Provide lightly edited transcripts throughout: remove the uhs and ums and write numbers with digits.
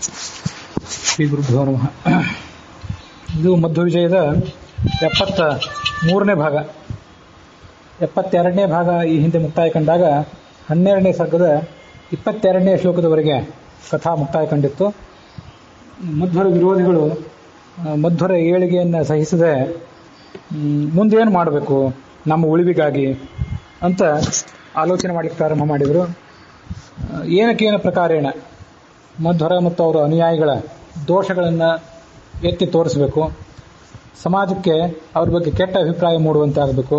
ಶ್ರೀ ಗುರುಭ್ಯೋ ನಮಃ. ಇದು ಮಧ್ವವಿಜಯದ 73ನೇ ಭಾಗ. 72ನೇ ಭಾಗ ಈ ಹಿಂದೆ ಮುಕ್ತಾಯ ಕಂಡಾಗ 12ನೇ ಸರ್ಗದ 22ನೇ ಶ್ಲೋಕದವರೆಗೆ ಕಥಾ ಮುಕ್ತಾಯ ಕಂಡಿತ್ತು. ಮಧ್ವರ ವಿರೋಧಿಗಳು ಮಧ್ವರ ಏಳಿಗೆಯನ್ನು ಸಹಿಸದೆ ಮುಂದೇನು ಮಾಡಬೇಕು ನಮ್ಮ ಉಳಿವಿಗಾಗಿ ಅಂತ ಆಲೋಚನೆ ಮಾಡಲಿಕ್ಕೆ ಪ್ರಾರಂಭ ಮಾಡಿದರು. ಏನಕ್ಕೇನ ಪ್ರಕಾರೇಣ ಮಧ್ವರ ಮತ್ತು ಅವರ ಅನುಯಾಯಿಗಳ ದೋಷಗಳನ್ನು ಎತ್ತಿ ತೋರಿಸಬೇಕು, ಸಮಾಜಕ್ಕೆ ಅವ್ರ ಬಗ್ಗೆ ಕೆಟ್ಟ ಅಭಿಪ್ರಾಯ ಮೂಡುವಂತೆ ಆಗಬೇಕು.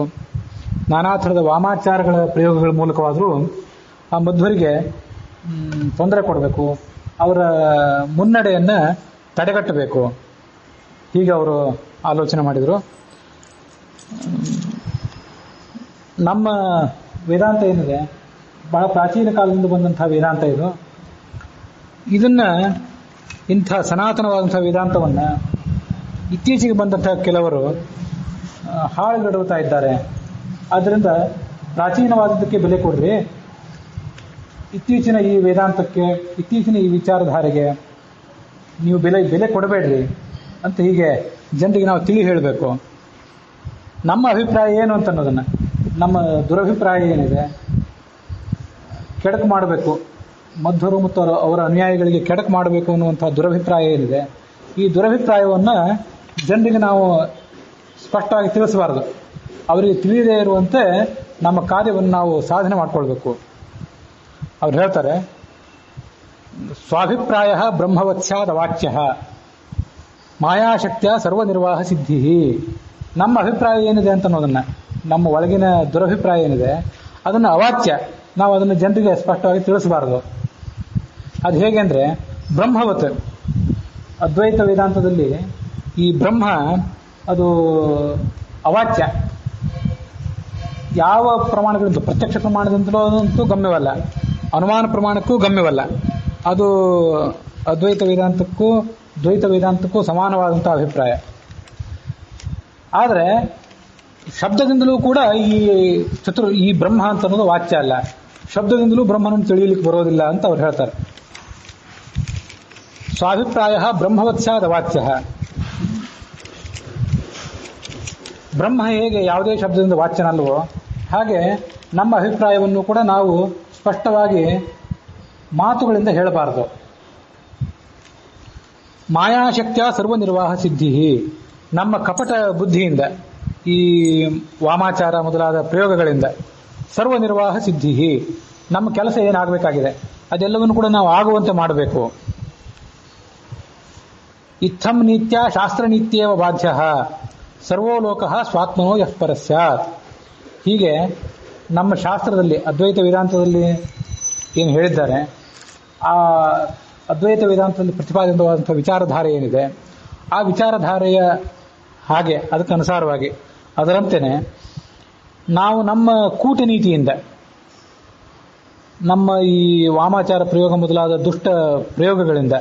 ನಾನಾ ಥರದ ವಾಮಾಚಾರಗಳ ಪ್ರಯೋಗಗಳ ಮೂಲಕವಾದರೂ ಆ ಮಧ್ವರಿಗೆ ತೊಂದರೆ ಕೊಡಬೇಕು, ಅವರ ಮುನ್ನಡೆಯನ್ನು ತಡೆಗಟ್ಟಬೇಕು. ಹೀಗೆ ಅವರು ಆಲೋಚನೆ ಮಾಡಿದರು. ನಮ್ಮ ವೇದಾಂತ ಏನಿದೆ ಬಹಳ ಪ್ರಾಚೀನ ಕಾಲದಿಂದ ಬಂದಂಥ ವೇದಾಂತ ಇದು. ಇದನ್ನು ಇಂಥ ಸನಾತನವಾದಂಥ ವೇದಾಂತವನ್ನು ಇತ್ತೀಚೆಗೆ ಬಂದಂಥ ಕೆಲವರು ಹಾಳುಗೆಡುತ್ತಾ ಇದ್ದಾರೆ. ಆದ್ದರಿಂದ ಪ್ರಾಚೀನವಾದದ್ದಕ್ಕೆ ಬೆಲೆ ಕೊಡ್ರಿ, ಇತ್ತೀಚಿನ ಈ ವೇದಾಂತಕ್ಕೆ, ಇತ್ತೀಚಿನ ಈ ವಿಚಾರಧಾರೆಗೆ ನೀವು ಬೆಲೆ ಕೊಡಬೇಡ್ರಿ ಅಂತ ಹೀಗೆ ಜನರಿಗೆ ನಾವು ತಿಳಿ ಹೇಳಬೇಕು. ನಮ್ಮ ಅಭಿಪ್ರಾಯ ಏನು ಅಂತ ಅನ್ನೋದನ್ನು, ನಮ್ಮ ದುರಭಿಪ್ರಾಯ ಏನಿದೆ, ಕೆಡಕು ಮಾಡಬೇಕು, ಮಧ್ವರು ಮತ್ತು ಅವರ ಅನುಯಾಯಿಗಳಿಗೆ ಕೆಡಕು ಮಾಡಬೇಕು ಅನ್ನುವಂಥ ದುರಭಿಪ್ರಾಯ ಏನಿದೆ, ಈ ದುರಭಿಪ್ರಾಯವನ್ನು ಜನರಿಗೆ ನಾವು ಸ್ಪಷ್ಟವಾಗಿ ತಿಳಿಸಬಾರದು. ಅವರಿಗೆ ತಿಳಿಯದೇ ಇರುವಂತೆ ನಮ್ಮ ಕಾರ್ಯವನ್ನು ನಾವು ಸಾಧನೆ ಮಾಡಿಕೊಳ್ಬೇಕು. ಅವ್ರು ಹೇಳ್ತಾರೆ, ಸ್ವಾಭಿಪ್ರಾಯ ಬ್ರಹ್ಮವತ್ಸ್ಯಾದ ವಾಚ್ಯ ಮಾಯಾಶಕ್ತಿಯ ಸರ್ವನಿರ್ವಾಹ ಸಿದ್ಧಿ. ನಮ್ಮ ಅಭಿಪ್ರಾಯ ಏನಿದೆ ಅಂತ ಅನ್ನೋದನ್ನು, ನಮ್ಮ ಒಳಗಿನ ದುರಭಿಪ್ರಾಯ ಏನಿದೆ ಅದನ್ನು ಅವಾಚ್ಯ, ನಾವು ಅದನ್ನು ಜನರಿಗೆ ಸ್ಪಷ್ಟವಾಗಿ ತಿಳಿಸಬಾರದು. ಅದು ಹೇಗೆ ಅಂದರೆ, ಬ್ರಹ್ಮವತ್, ಅದ್ವೈತ ವೇದಾಂತದಲ್ಲಿ ಈ ಬ್ರಹ್ಮ ಅದು ಅವಾಚ್ಯ. ಯಾವ ಪ್ರಮಾಣಗಳಿಂದ, ಪ್ರತ್ಯಕ್ಷ ಪ್ರಮಾಣದಿಂದಲೂ ಅದಂತೂ ಗಮ್ಯವಲ್ಲ, ಅನುಮಾನ ಪ್ರಮಾಣಕ್ಕೂ ಗಮ್ಯವಲ್ಲ. ಅದು ಅದ್ವೈತ ವೇದಾಂತಕ್ಕೂ ದ್ವೈತ ವೇದಾಂತಕ್ಕೂ ಸಮಾನವಾದಂಥ ಅಭಿಪ್ರಾಯ. ಆದರೆ ಶಬ್ದದಿಂದಲೂ ಕೂಡ ಈ ಬ್ರಹ್ಮ ಅಂತ ಅನ್ನೋದು ವಾಚ್ಯ ಅಲ್ಲ, ಶಬ್ದದಿಂದಲೂ ಬ್ರಹ್ಮನನ್ನು ತಿಳಿಯಲಿಕ್ಕೆ ಬರೋದಿಲ್ಲ ಅಂತ ಅವ್ರು ಹೇಳ್ತಾರೆ. ಸ್ವಾಭಿಪ್ರಾಯ ಬ್ರಹ್ಮವತ್ಸ್ಯಾದ ವಾಚ್ಯ. ಬ್ರಹ್ಮ ಹೇಗೆ ಯಾವುದೇ ಶಬ್ದದಿಂದ ವಾಚ್ಯನಲ್ವೋ ಹಾಗೆ ನಮ್ಮ ಅಭಿಪ್ರಾಯವನ್ನು ಕೂಡ ನಾವು ಸ್ಪಷ್ಟವಾಗಿ ಮಾತುಗಳಿಂದ ಹೇಳಬಾರದು. ಮಾಯಾಶಕ್ತಿಯ ಸರ್ವನಿರ್ವಾಹ ಸಿದ್ಧಿ. ನಮ್ಮ ಕಪಟ ಬುದ್ಧಿಯಿಂದ, ಈ ವಾಮಾಚಾರ ಮೊದಲಾದ ಪ್ರಯೋಗಗಳಿಂದ ಸರ್ವನಿರ್ವಾಹ ಸಿದ್ಧಿ, ನಮ್ಮ ಕೆಲಸ ಏನಾಗಬೇಕಾಗಿದೆ ಅದೆಲ್ಲವನ್ನು ಕೂಡ ನಾವು ಆಗುವಂತೆ ಮಾಡಬೇಕು. ಇತ್ತಂ ನೀತ್ಯ ಶಾಸ್ತ್ರ ನೀತ್ಯೇವ ಬಾಧ್ಯ ಸರ್ವೋ ಲೋಕ ಸ್ವಾತ್ಮನೋ ಯಃ ಪರಸ್ಯಾತ್. ಹೀಗೆ ನಮ್ಮ ಶಾಸ್ತ್ರದಲ್ಲಿ, ಅದ್ವೈತ ವೇದಾಂತದಲ್ಲಿ ಏನು ಹೇಳಿದ್ದಾರೆ, ಆ ಅದ್ವೈತ ವೇದಾಂತದಲ್ಲಿ ಪ್ರತಿಪಾದಿತವಾದಂಥ ವಿಚಾರಧಾರೆ ಏನಿದೆ, ಆ ವಿಚಾರಧಾರೆಯ ಹಾಗೆ ಅದಕ್ಕನುಸಾರವಾಗಿ ಅದರಂತೆಯೇ ನಾವು ನಮ್ಮ ಕೂಟನೀತಿಯಿಂದ, ನಮ್ಮ ಈ ವಾಮಾಚಾರ ಪ್ರಯೋಗ ಮೊದಲಾದ ದುಷ್ಟ ಪ್ರಯೋಗಗಳಿಂದ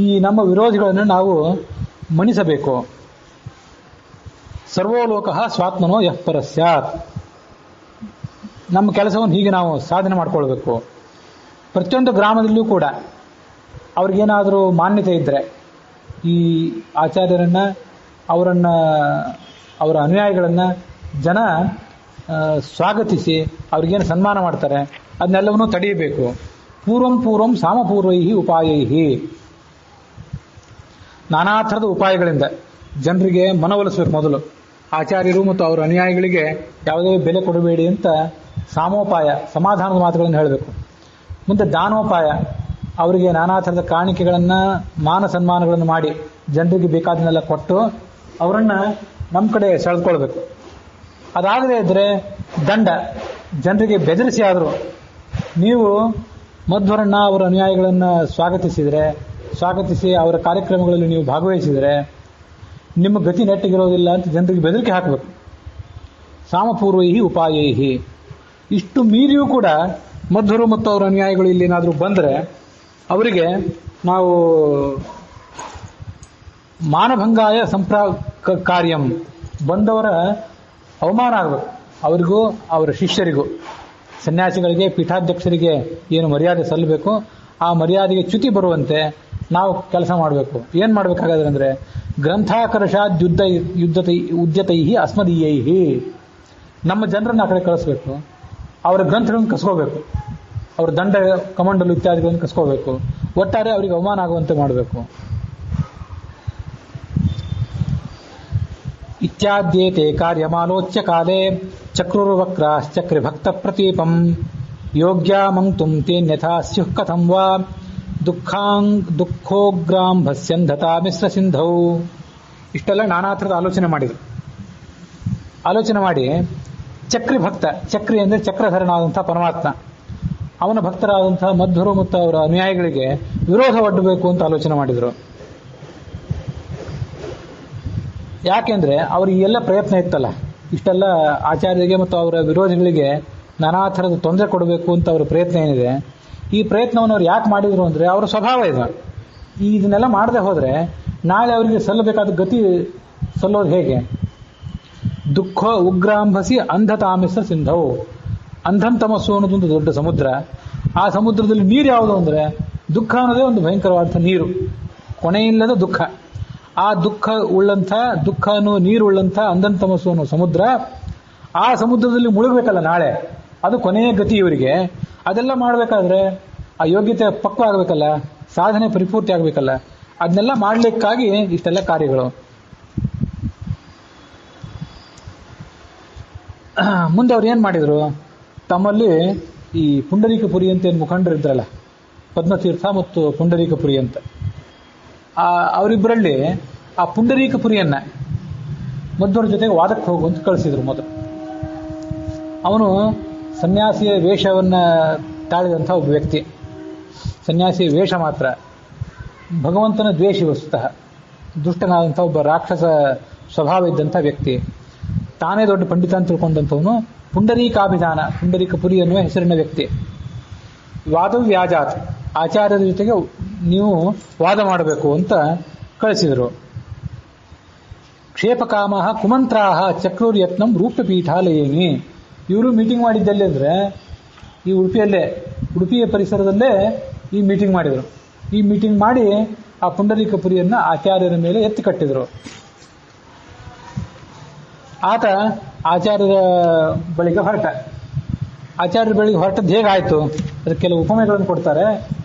ಈ ನಮ್ಮ ವಿರೋಧಿಗಳನ್ನು ನಾವು ಮಣಿಸಬೇಕು. ಸರ್ವೋಲೋಕ ಸ್ವಾತ್ಮನೋ ಯಃ ಪರಸ್ಯಾತ್. ನಮ್ಮ ಕೆಲಸವನ್ನು ಹೀಗೆ ನಾವು ಸಾಧನೆ ಮಾಡಿಕೊಳ್ಬೇಕು. ಪ್ರತಿಯೊಂದು ಗ್ರಾಮದಲ್ಲಿಯೂ ಕೂಡ ಅವ್ರಿಗೇನಾದರೂ ಮಾನ್ಯತೆ ಇದ್ದರೆ ಈ ಆಚಾರ್ಯರನ್ನು, ಅವರ ಅನುಯಾಯಿಗಳನ್ನು ಜನ ಸ್ವಾಗತಿಸಿ ಅವ್ರಿಗೇನು ಸನ್ಮಾನ ಮಾಡ್ತಾರೆ ಅದನ್ನೆಲ್ಲವನ್ನೂ ತಡೆಯಬೇಕು. ಪೂರ್ವಂ ಸಾಮಪೂರ್ವೈ ಉಪಾಯೈ. ನಾನಾ ಥರದ ಉಪಾಯಗಳಿಂದ ಜನರಿಗೆ ಮನವೊಲಿಸಬೇಕು. ಮೊದಲು ಆಚಾರ್ಯರು ಮತ್ತು ಅವರ ಅನುಯಾಯಿಗಳಿಗೆ ಯಾವುದೇ ಬೆಲೆ ಕೊಡಬೇಡಿ ಅಂತ ಸಾಮೋಪಾಯ, ಸಮಾಧಾನದ ಮಾತುಗಳನ್ನು ಹೇಳಬೇಕು. ಮುಂದೆ ದಾನೋಪಾಯ, ಅವರಿಗೆ ನಾನಾ ಥರದ ಕಾಣಿಕೆಗಳನ್ನು, ಮಾನ ಸನ್ಮಾನಗಳನ್ನು ಮಾಡಿ ಜನರಿಗೆ ಬೇಕಾದನ್ನೆಲ್ಲ ಕೊಟ್ಟು ಅವರನ್ನು ನಮ್ಮ ಕಡೆ ಸೆಳೆದುಕೊಳ್ಬೇಕು. ಅದಾಗದೇ ಇದ್ದರೆ ದಂಡ, ಜನರಿಗೆ ಬೆದರಿಸಿ ಆದರೂ ನೀವು ಮಧ್ವರನ್ನು, ಅವರ ಅನುಯಾಯಿಗಳನ್ನು ಸ್ವಾಗತಿಸಿ ಅವರ ಕಾರ್ಯಕ್ರಮಗಳಲ್ಲಿ ನೀವು ಭಾಗವಹಿಸಿದರೆ ನಿಮ್ಮ ಗತಿ ನೆಟ್ಟಿಗಿರೋದಿಲ್ಲ ಅಂತ ಜನರಿಗೆ ಬೆದರಿಕೆ ಹಾಕಬೇಕು. ಸಾಮಪೂರ್ವೈ ಉಪಾಯೈ. ಇಷ್ಟು ಮೀರಿಯೂ ಕೂಡ ಮಧ್ವರು ಮತ್ತು ಅವರ ಅನುಯಾಯಿಗಳು ಇಲ್ಲಿ ಏನಾದರೂ ಬಂದರೆ ಅವರಿಗೆ ನಾವು ಮಾನಭಂಗಾಯ ಕಾರ್ಯಂ, ಬಂದವರ ಅವಮಾನ ಆಗಬೇಕು. ಅವರಿಗೂ ಅವರ ಶಿಷ್ಯರಿಗೂ, ಸನ್ಯಾಸಿಗಳಿಗೆ, ಪೀಠಾಧ್ಯಕ್ಷರಿಗೆ ಏನು ಮರ್ಯಾದೆ ಸಲ್ಲಬೇಕು ಆ ಮರ್ಯಾದೆಗೆ ಚ್ಯುತಿ ಬರುವಂತೆ ನಾವು ಕೆಲಸ ಮಾಡಬೇಕು. ಏನ್ ಮಾಡ್ಬೇಕಾಗಾದ್ರೆ ಅಂದ್ರೆ ಗ್ರಂಥಾಕರ್ಷಾದ್ ಉದ್ಯತೈ ಅಸ್ಮದೀಯೈ, ನಮ್ಮ ಜನರನ್ನ ಆ ಕಡೆ ಕಳಿಸ್ಬೇಕು, ಅವರ ಗ್ರಂಥಗಳನ್ನು ಕಸ್ಕೋಬೇಕು, ಅವರ ದಂಡ ಕಮಂಡಲು ಇತ್ಯಾದಿಗಳನ್ನು ಕಸ್ಕೋಬೇಕು, ಒಟ್ಟಾರೆ ಅವರಿಗೆ ಅವಮಾನ ಆಗುವಂತೆ ಮಾಡಬೇಕು. ಇತ್ಯಾದ್ಯೇತೆ ಕಾರ್ಯಮಾಲೋಚ್ಯ ಕಾಲೇ ಚಕ್ರುರ್ವಕ್ರಾಶ್ಚಕ್ರೆ ಭಕ್ತ ಪ್ರತೀಪಂ ಯೋಗ್ಯ ಮಂಕ್ತುಂ ತೇನ್ಯಥಾ ಸ್ಯುಃ ಕಥಂ ವಾ ದುಃಖೋಗ್ರಾಂ ಭಸ್ಯಂಧತಾ ಮಿಶ್ರ ಸಿಂಧೌ. ಇಷ್ಟೆಲ್ಲ ನಾನಾ ಥರದ ಆಲೋಚನೆ ಮಾಡಿದ್ರು. ಆಲೋಚನೆ ಮಾಡಿ ಚಕ್ರಿ ಭಕ್ತ, ಚಕ್ರಿ ಅಂದರೆ ಚಕ್ರಧರನಾದಂತಹ ಪರಮಾತ್ಮ, ಅವನ ಭಕ್ತರಾದಂತಹ ಮಧ್ವರು ಮತ್ತು ಅವರ ಅನುಯಾಯಿಗಳಿಗೆ ವಿರೋಧ ಒಡ್ಡಬೇಕು ಅಂತ ಆಲೋಚನೆ ಮಾಡಿದರು. ಯಾಕೆಂದ್ರೆ ಅವ್ರಿಗೆ ಎಲ್ಲ ಪ್ರಯತ್ನ ಇತ್ತಲ್ಲ, ಇಷ್ಟೆಲ್ಲ ಆಚಾರ್ಯರಿಗೆ ಮತ್ತು ಅವರ ವಿರೋಧಿಗಳಿಗೆ ನಾನಾ ಥರದ ತೊಂದರೆ ಕೊಡಬೇಕು ಅಂತ ಅವರ ಪ್ರಯತ್ನ ಏನಿದೆ, ಈ ಪ್ರಯತ್ನವನ್ನು ಅವ್ರು ಯಾಕೆ ಮಾಡಿದ್ರು ಅಂದ್ರೆ ಅವರ ಸ್ವಭಾವ ಇದೆ. ಇದನ್ನೆಲ್ಲ ಮಾಡದೆ ಹೋದ್ರೆ ನಾಳೆ ಅವರಿಗೆ ಸಲ್ಲಬೇಕಾದ ಗತಿ ಸಲ್ಲೋದು ಹೇಗೆ? ದುಃಖ ಉಗ್ರಾಂಭಸಿ ಅಂಧತಾಮಿಸ ಸಿಂಧವು. ಅಂಧನ್ ತಮಸ್ಸು ಅನ್ನೋದೊಂದು ದೊಡ್ಡ ಸಮುದ್ರ. ಆ ಸಮುದ್ರದಲ್ಲಿ ನೀರು ಯಾವುದು ಅಂದ್ರೆ ದುಃಖ ಅನ್ನೋದೇ ಒಂದು ಭಯಂಕರವಾದ ನೀರು, ಕೊನೆಯಿಲ್ಲದ ದುಃಖ. ಆ ದುಃಖ ಅನ್ನೋ ನೀರು ಉಳ್ಳಂಥ ಅಂಧನ್ ತಮಸ್ಸು ಅನ್ನೋ ಸಮುದ್ರ, ಆ ಸಮುದ್ರದಲ್ಲಿ ಮುಳುಗಬೇಕಲ್ಲ ನಾಳೆ, ಅದು ಕೊನೆಯ ಗತಿ ಇವರಿಗೆ. ಅದೆಲ್ಲ ಮಾಡಬೇಕಾದ್ರೆ ಆ ಯೋಗ್ಯತೆ ಪಕ್ವ ಆಗಬೇಕಲ್ಲ, ಸಾಧನೆ ಪರಿಪೂರ್ತಿ ಆಗಬೇಕಲ್ಲ, ಅದನ್ನೆಲ್ಲ ಮಾಡಲಿಕ್ಕಾಗಿ ಇಷ್ಟೆಲ್ಲ ಕಾರ್ಯಗಳು. ಮುಂದೆ ಅವ್ರು ಏನ್ ಮಾಡಿದ್ರು, ತಮ್ಮಲ್ಲಿ ಈ ಪುಂಡರೀಕಪುರಿ ಅಂತ ಏನು ಮುಖಂಡರು ಇದ್ರಲ್ಲ, ಪದ್ಮತೀರ್ಥ ಮತ್ತು ಪುಂಡರೀಕಪುರಿ ಅಂತ, ಅವರಿಬ್ಬರಲ್ಲಿ ಆ ಪುಂಡರೀಕಪುರಿಯನ್ನ ಮಧ್ವರ ಜೊತೆಗೆ ವಾದಕ್ಕೆ ಹೋಗುವಂತ ಕಳಿಸಿದ್ರು. ಮೊದಲು ಅವನು ಸನ್ಯಾಸಿಯ ವೇಷವನ್ನ ತಾಳಿದಂಥ ಒಬ್ಬ ವ್ಯಕ್ತಿ, ಸನ್ಯಾಸಿಯ ವೇಷ ಮಾತ್ರ, ಭಗವಂತನ ದ್ವೇಷಿ ವಸ್ತುತಃ, ದುಷ್ಟನಾದಂಥ ಒಬ್ಬ ರಾಕ್ಷಸ ಸ್ವಭಾವ ಇದ್ದಂಥ ವ್ಯಕ್ತಿ, ತಾನೇ ದೊಡ್ಡ ಪಂಡಿತ ಅಂತ ತಿಳ್ಕೊಂಡಂಥವನು ಪುಂಡರೀಕಾಭಿಧಾನ, ಪುಂಡರೀಕಪುರಿ ಅನ್ನುವ ಹೆಸರಿನ ವ್ಯಕ್ತಿ. ವಾದವ್ಯಾಜಾತ್, ಆಚಾರ್ಯರ ಜೊತೆಗೆ ನೀವು ವಾದ ಮಾಡಬೇಕು ಅಂತ ಕಳಿಸಿದರು. ಕ್ಷೇಪಕಾಮ ಕುಮಂತ್ರಾಹ ಚಕ್ರೂರ್ ಯತ್ನಂ ರೂಪಪೀಠಾಲಯೇನಿ. ಇವರು ಮೀಟಿಂಗ್ ಮಾಡಿದ್ದಲ್ಲಿ ಅಂದ್ರೆ ಈ ಉಡುಪಿಯ ಪರಿಸರದಲ್ಲೇ ಈ ಮೀಟಿಂಗ್ ಮಾಡಿದರು. ಈ ಮೀಟಿಂಗ್ ಮಾಡಿ ಆ ಪುಂಡರೀಕಪುರಿಯನ್ನ ಆಚಾರ್ಯರ ಮೇಲೆ ಎತ್ತಿ ಕಟ್ಟಿದರು. ಆತ ಆಚಾರ್ಯರ ಬಳಿಗೆ ಹೊರಟ. ಆಚಾರ್ಯರ ಬಳಿಗೆ ಹೊರಟದ್ದು ಹೇಗಾಯ್ತು, ಅದಕ್ಕೆ ಕೆಲವು ಉಪಮೆಗಳನ್ನು ಕೊಡ್ತಾರೆ,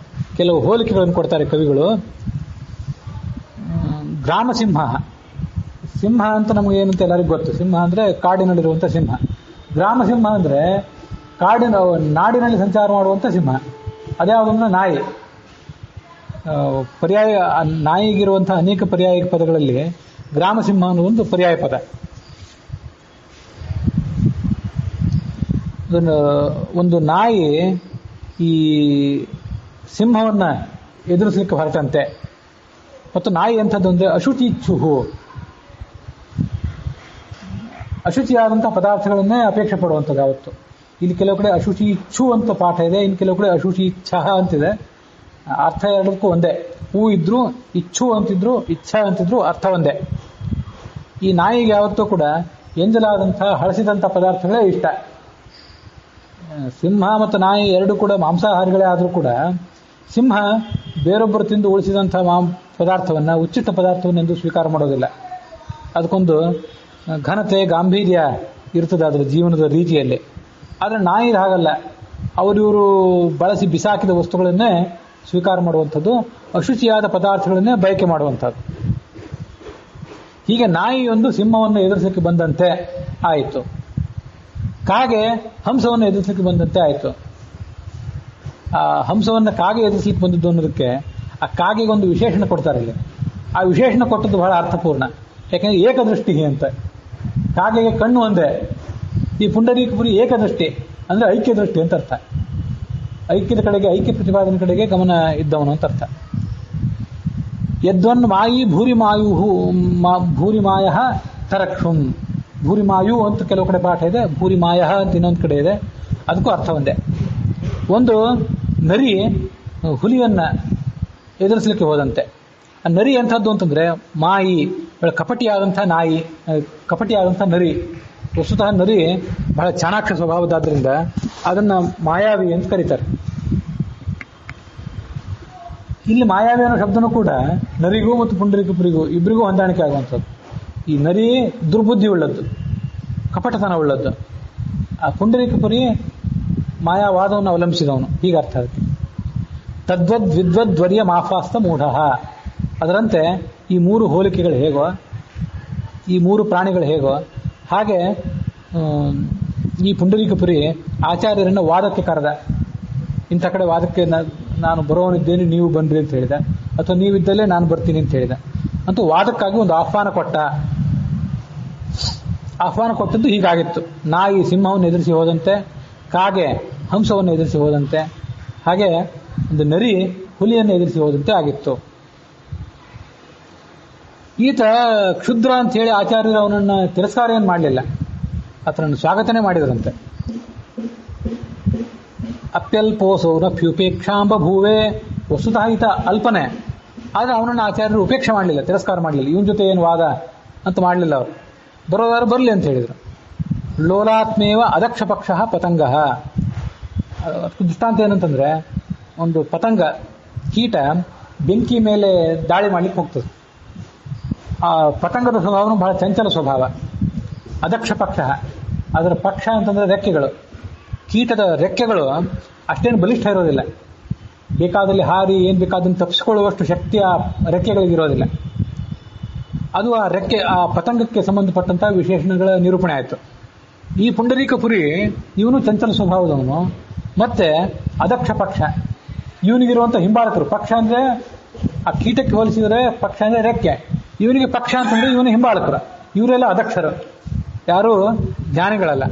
ಕೆಲವು ಹೋಲಿಕೆಗಳನ್ನು ಕೊಡ್ತಾರೆ ಕವಿಗಳು. ಗ್ರಾಮಸಿಂಹ, ಸಿಂಹ ಅಂತ ನಮಗೇನಂತ ಎಲ್ಲರಿಗೂ ಗೊತ್ತು. ಸಿಂಹ ಅಂದ್ರೆ ಕಾಡಿನಲ್ಲಿರುವಂಥ ಸಿಂಹ. ಗ್ರಾಮಸಿಂಹ ಅಂದ್ರೆ ನಾಡಿನಲ್ಲಿ ಸಂಚಾರ ಮಾಡುವಂಥ ಸಿಂಹ. ಅದ್ಯಾವುದನ್ನ ನಾಯಿ. ಪರ್ಯಾಯ ನಾಯಿಗಿರುವಂತಹ ಅನೇಕ ಪರ್ಯಾಯ ಪದಗಳಲ್ಲಿ ಗ್ರಾಮಸಿಂಹ ಅನ್ನೋ ಒಂದು ಪರ್ಯಾಯ ಪದ. ಒಂದು ನಾಯಿ ಈ ಸಿಂಹವನ್ನ ಎದುರಿಸಲಿಕ್ಕೆ ಹೊರಟಂತೆ. ಮತ್ತು ನಾಯಿ ಎಂಥದ್ದು ಅಂದ್ರೆ ಅಶುಚಿಚ್ಛುಹು, ಅಶುಚಿಯಾದಂತಹ ಪದಾರ್ಥಗಳನ್ನೇ ಅಪೇಕ್ಷೆ ಪಡುವಂಥದ್ದು ಯಾವತ್ತು. ಇಲ್ಲಿ ಕೆಲವು ಕಡೆ ಅಶುಚಿ ಇಚ್ಛು ಅಂತ ಪಾಠ ಇದೆ, ಇನ್ನು ಕೆಲವು ಕಡೆ ಅಶುಚಿ ಇಚ್ಛಾ ಅಂತಿದೆ. ಅರ್ಥ ಎರಡಕ್ಕೂ ಒಂದೇ. ಹೂ ಇದ್ರು, ಇಚ್ಛು ಅಂತಿದ್ರು, ಇಚ್ಛಾ ಅಂತಿದ್ರು, ಅರ್ಥ ಒಂದೇ. ಈ ನಾಯಿಗೆ ಯಾವತ್ತೂ ಕೂಡ ಎಂಜಲಾದಂತಹ ಹಳಸಿದಂಥ ಪದಾರ್ಥಗಳೇ ಇಷ್ಟ. ಸಿಂಹ ಮತ್ತು ನಾಯಿ ಎರಡು ಕೂಡ ಮಾಂಸಾಹಾರಿಗಳೇ ಆದರೂ ಕೂಡ ಸಿಂಹ ಬೇರೊಬ್ಬರು ತಿಂದು ಉಳಿಸಿದಂತಹ ಪದಾರ್ಥವನ್ನ, ಉಚ್ಚಿಷ್ಟ ಪದಾರ್ಥವನ್ನೆಂದು ಸ್ವೀಕಾರ ಮಾಡೋದಿಲ್ಲ. ಅದಕ್ಕೊಂದು ಘನತೆ, ಗಾಂಭೀರ್ಯ ಇರ್ತದೆ ಅದರ ಜೀವನದ ರೀತಿಯಲ್ಲಿ. ಆದರೆ ನಾಯಿ ಹಾಗಲ್ಲ, ಅವರಿವರು ಬಳಸಿ ಬಿಸಾಕಿದ ವಸ್ತುಗಳನ್ನೇ ಸ್ವೀಕಾರ ಮಾಡುವಂಥದ್ದು, ಅಶುಚಿಯಾದ ಪದಾರ್ಥಗಳನ್ನೇ ಬಯಕೆ ಮಾಡುವಂಥದ್ದು. ಹೀಗೆ ನಾಯಿಯೊಂದು ಸಿಂಹವನ್ನು ಎದುರಿಸಲಿಕ್ಕೆ ಬಂದಂತೆ ಆಯಿತು. ಕಾಗೆ ಹಂಸವನ್ನು ಎದುರಿಸಲಿಕ್ಕೆ ಬಂದಂತೆ ಆಯಿತು. ಆ ಹಂಸವನ್ನು ಕಾಗೆ ಎದುರಿಸಲಿಕ್ಕೆ ಬಂದದ್ದು ಅನ್ನೋದಕ್ಕೆ ಆ ಕಾಗೆಗೆ ಒಂದು ವಿಶೇಷಣ ಕೊಡ್ತಾರೆ ಇಲ್ಲಿ. ಆ ವಿಶೇಷಣ ಕೊಟ್ಟದ್ದು ಬಹಳ ಅರ್ಥಪೂರ್ಣ. ಯಾಕೆಂದ್ರೆ ಏಕದೃಷ್ಟಿ ಅಂತ. ಕಾಗೆಗೆ ಕಣ್ಣು ಒಂದೇ. ಈ ಪುಂಡರೀಕಪುರಿ ಏಕದೃಷ್ಟಿ ಅಂದ್ರೆ ಐಕ್ಯ ದೃಷ್ಟಿ ಅಂತ ಅರ್ಥ. ಐಕ್ಯದ ಕಡೆಗೆ, ಐಕ್ಯ ಪ್ರತಿಪಾದನೆ ಕಡೆಗೆ ಗಮನ ಇದ್ದವನು ಅಂತ ಅರ್ಥ. ಯದ್ವನ್ ಮಾಯಿ ಭೂರಿಮಾಯ ತರಕ್ಷುಂ. ಭೂರಿಮಾಯು ಅಂತ ಕೆಲವು ಕಡೆ ಪಾಠ ಇದೆ, ಭೂರಿಮಾಯ ಅಂತ ಇನ್ನೊಂದು ಕಡೆ ಇದೆ. ಅದಕ್ಕೂ ಅರ್ಥ ಒಂದೇ. ಒಂದು ನರಿ ಹುಲಿಯನ್ನ ಎದುರಿಸಲಿಕ್ಕೆ ಹೋದಂತೆ. ಆ ನರಿ ಎಂಥದ್ದು ಅಂತಂದ್ರೆ ಮಾಯಿ, ಕಪಟಿಯಾದಂಥ ನಾಯಿ, ಕಪಟಿಯಾದಂಥ ನರಿ. ವಸ್ತುತಃ ನರಿ ಬಹಳ ಚಾಣಾಕ್ಷ ಸ್ವಭಾವದಾದ್ರಿಂದ ಅದನ್ನ ಮಾಯಾವಿ ಅಂತ ಕರೀತಾರೆ. ಇಲ್ಲಿ ಮಾಯಾವಿ ಅನ್ನೋ ಶಬ್ದನೂ ಕೂಡ ನರಿಗೂ ಮತ್ತು ಪುಂಡರೀಕಪುರಿಗೂ ಇಬ್ಬರಿಗೂ ಹೊಂದಾಣಿಕೆ ಆಗುವಂಥದ್ದು. ಈ ನರಿ ದುರ್ಬುದ್ಧಿ ಉಳ್ಳದ್ದು, ಕಪಟತನ ಉಳ್ಳದ್ದು. ಆ ಪುಂಡರೀಕಪುರಿ ಮಾಯಾವಾದವನ್ನು ಅವಲಂಬಿಸಿದವನು, ಹೀಗೆ ಅರ್ಥ ಅದಕ್ಕೆ. ತದ್ವದ್ ವಿದ್ವದ್ವರ್ಯ ಮಾಫಾಸ್ತ ಮೂಢ. ಅದರಂತೆ ಈ ಮೂರು ಹೋಲಿಕೆಗಳು ಹೇಗೋ, ಈ ಮೂರು ಪ್ರಾಣಿಗಳು ಹೇಗೋ, ಹಾಗೆ ಈ ಪುಂಡರೀಕಪುರಿ ಆಚಾರ್ಯರನ್ನು ವಾದಕ್ಕೆ ಕರೆದ. ಇಂಥ ಕಡೆ ವಾದಕ್ಕೆ ನಾನು ಬರೋನಿದ್ದೇನೆ, ನೀವು ಬನ್ನಿರಿ ಅಂತ ಹೇಳಿದ, ಅಥವಾ ನೀವಿದ್ದಲ್ಲೇ ನಾನು ಬರ್ತೀನಿ ಅಂತ ಹೇಳಿದ. ಅಂತೂ ವಾದಕ್ಕಾಗಿ ಒಂದು ಆಹ್ವಾನ ಕೊಟ್ಟ. ಆಹ್ವಾನ ಕೊಟ್ಟದ್ದು ಹೀಗಾಗಿತ್ತು: ನಾಯಿ ಸಿಂಹವನ್ನು ಎದುರಿಸಿ ಹೋದಂತೆ, ಕಾಗೆ ಹಂಸವನ್ನು ಎದುರಿಸಿ ಹೋದಂತೆ, ಹಾಗೆ ಒಂದು ನರಿ ಹುಲಿಯನ್ನು ಎದುರಿಸಿ ಹೋದಂತೆ ಆಗಿತ್ತು. ಈತ ಕ್ಷುದ್ರ ಅಂತ ಹೇಳಿ ಆಚಾರ್ಯರು ಅವನನ್ನು ತಿರಸ್ಕಾರ ಏನು ಮಾಡಲಿಲ್ಲ, ಆತನನ್ನು ಸ್ವಾಗತನೇ ಮಾಡಿದರಂತೆ. ಅಪ್ಯಲ್ಪೋಸೋ ನಪ್ಯುಪೇಕ್ಷಾಂಬ ಭೂವೇ. ವಸ್ತುತಃ ಈತ ಅಲ್ಪನೇ, ಆದರೆ ಅವನನ್ನು ಆಚಾರ್ಯರು ಉಪೇಕ್ಷೆ ಮಾಡಲಿಲ್ಲ, ತಿರಸ್ಕಾರ ಮಾಡಲಿಲ್ಲ. ಇವನ ಜೊತೆ ಏನು ವಾದ ಅಂತ ಮಾಡಲಿಲ್ಲ. ಅವರು ಬರೋದಾರು ಬರಲಿ ಅಂತ ಹೇಳಿದರು. ಲೋಲಾತ್ಮೇವ ಅದಕ್ಷ ಪಕ್ಷ ಪತಂಗ. ದೃಷ್ಟಾಂತ ಏನಂತಂದ್ರೆ, ಒಂದು ಪತಂಗ ಕೀಟ ಬೆಂಕಿ ಮೇಲೆ ದಾಳಿ ಮಾಡ್ಲಿಕ್ಕೆ ಹೋಗ್ತದೆ. ಆ ಪತಂಗದ ಸ್ವಭಾವನು ಬಹಳ ಚಂಚಲ ಸ್ವಭಾವ. ಅದಕ್ಷ ಪಕ್ಷ, ಅದರ ಪಕ್ಷ ಅಂತಂದ್ರೆ ರೆಕ್ಕೆಗಳು. ಕೀಟದ ರೆಕ್ಕೆಗಳು ಅಷ್ಟೇನು ಬಲಿಷ್ಠ ಇರೋದಿಲ್ಲ. ಬೇಕಾದಲ್ಲಿ ಹಾರಿ ಏನು ಬೇಕಾದನ್ನು ತಪ್ಪಿಸಿಕೊಳ್ಳುವಷ್ಟು ಶಕ್ತಿ ಆ ರೆಕ್ಕೆಗಳಿಗಿರೋದಿಲ್ಲ. ಅದು ಆ ರೆಕ್ಕೆ, ಆ ಪತಂಗಕ್ಕೆ ಸಂಬಂಧಪಟ್ಟಂತಹ ವಿಶೇಷಣಗಳ ನಿರೂಪಣೆ ಆಯಿತು. ಈ ಪುಂಡರೀಕಪುರಿ ಇವನು ಚಂಚಲ ಸ್ವಭಾವದವನು, ಮತ್ತೆ ಅದಕ್ಷ ಪಕ್ಷ. ಇವನಿಗಿರುವಂಥ ಹಿಂಬಾಲಕರು, ಪಕ್ಷ ಅಂದರೆ ಆ ಕೀಟಕ್ಕೆ ಹೋಲಿಸಿದರೆ ಪಕ್ಷ ಅಂದರೆ ರೆಕ್ಕೆ, ಇವನಿಗೆ ಪಕ್ಷ ಅಂತಂದ್ರೆ ಇವನು ಹಿಂಬಾಲಕರು. ಇವರೆಲ್ಲ ಅದಕ್ಷರು, ಯಾರು ಜ್ಞಾನಿಗಳಲ್ಲ.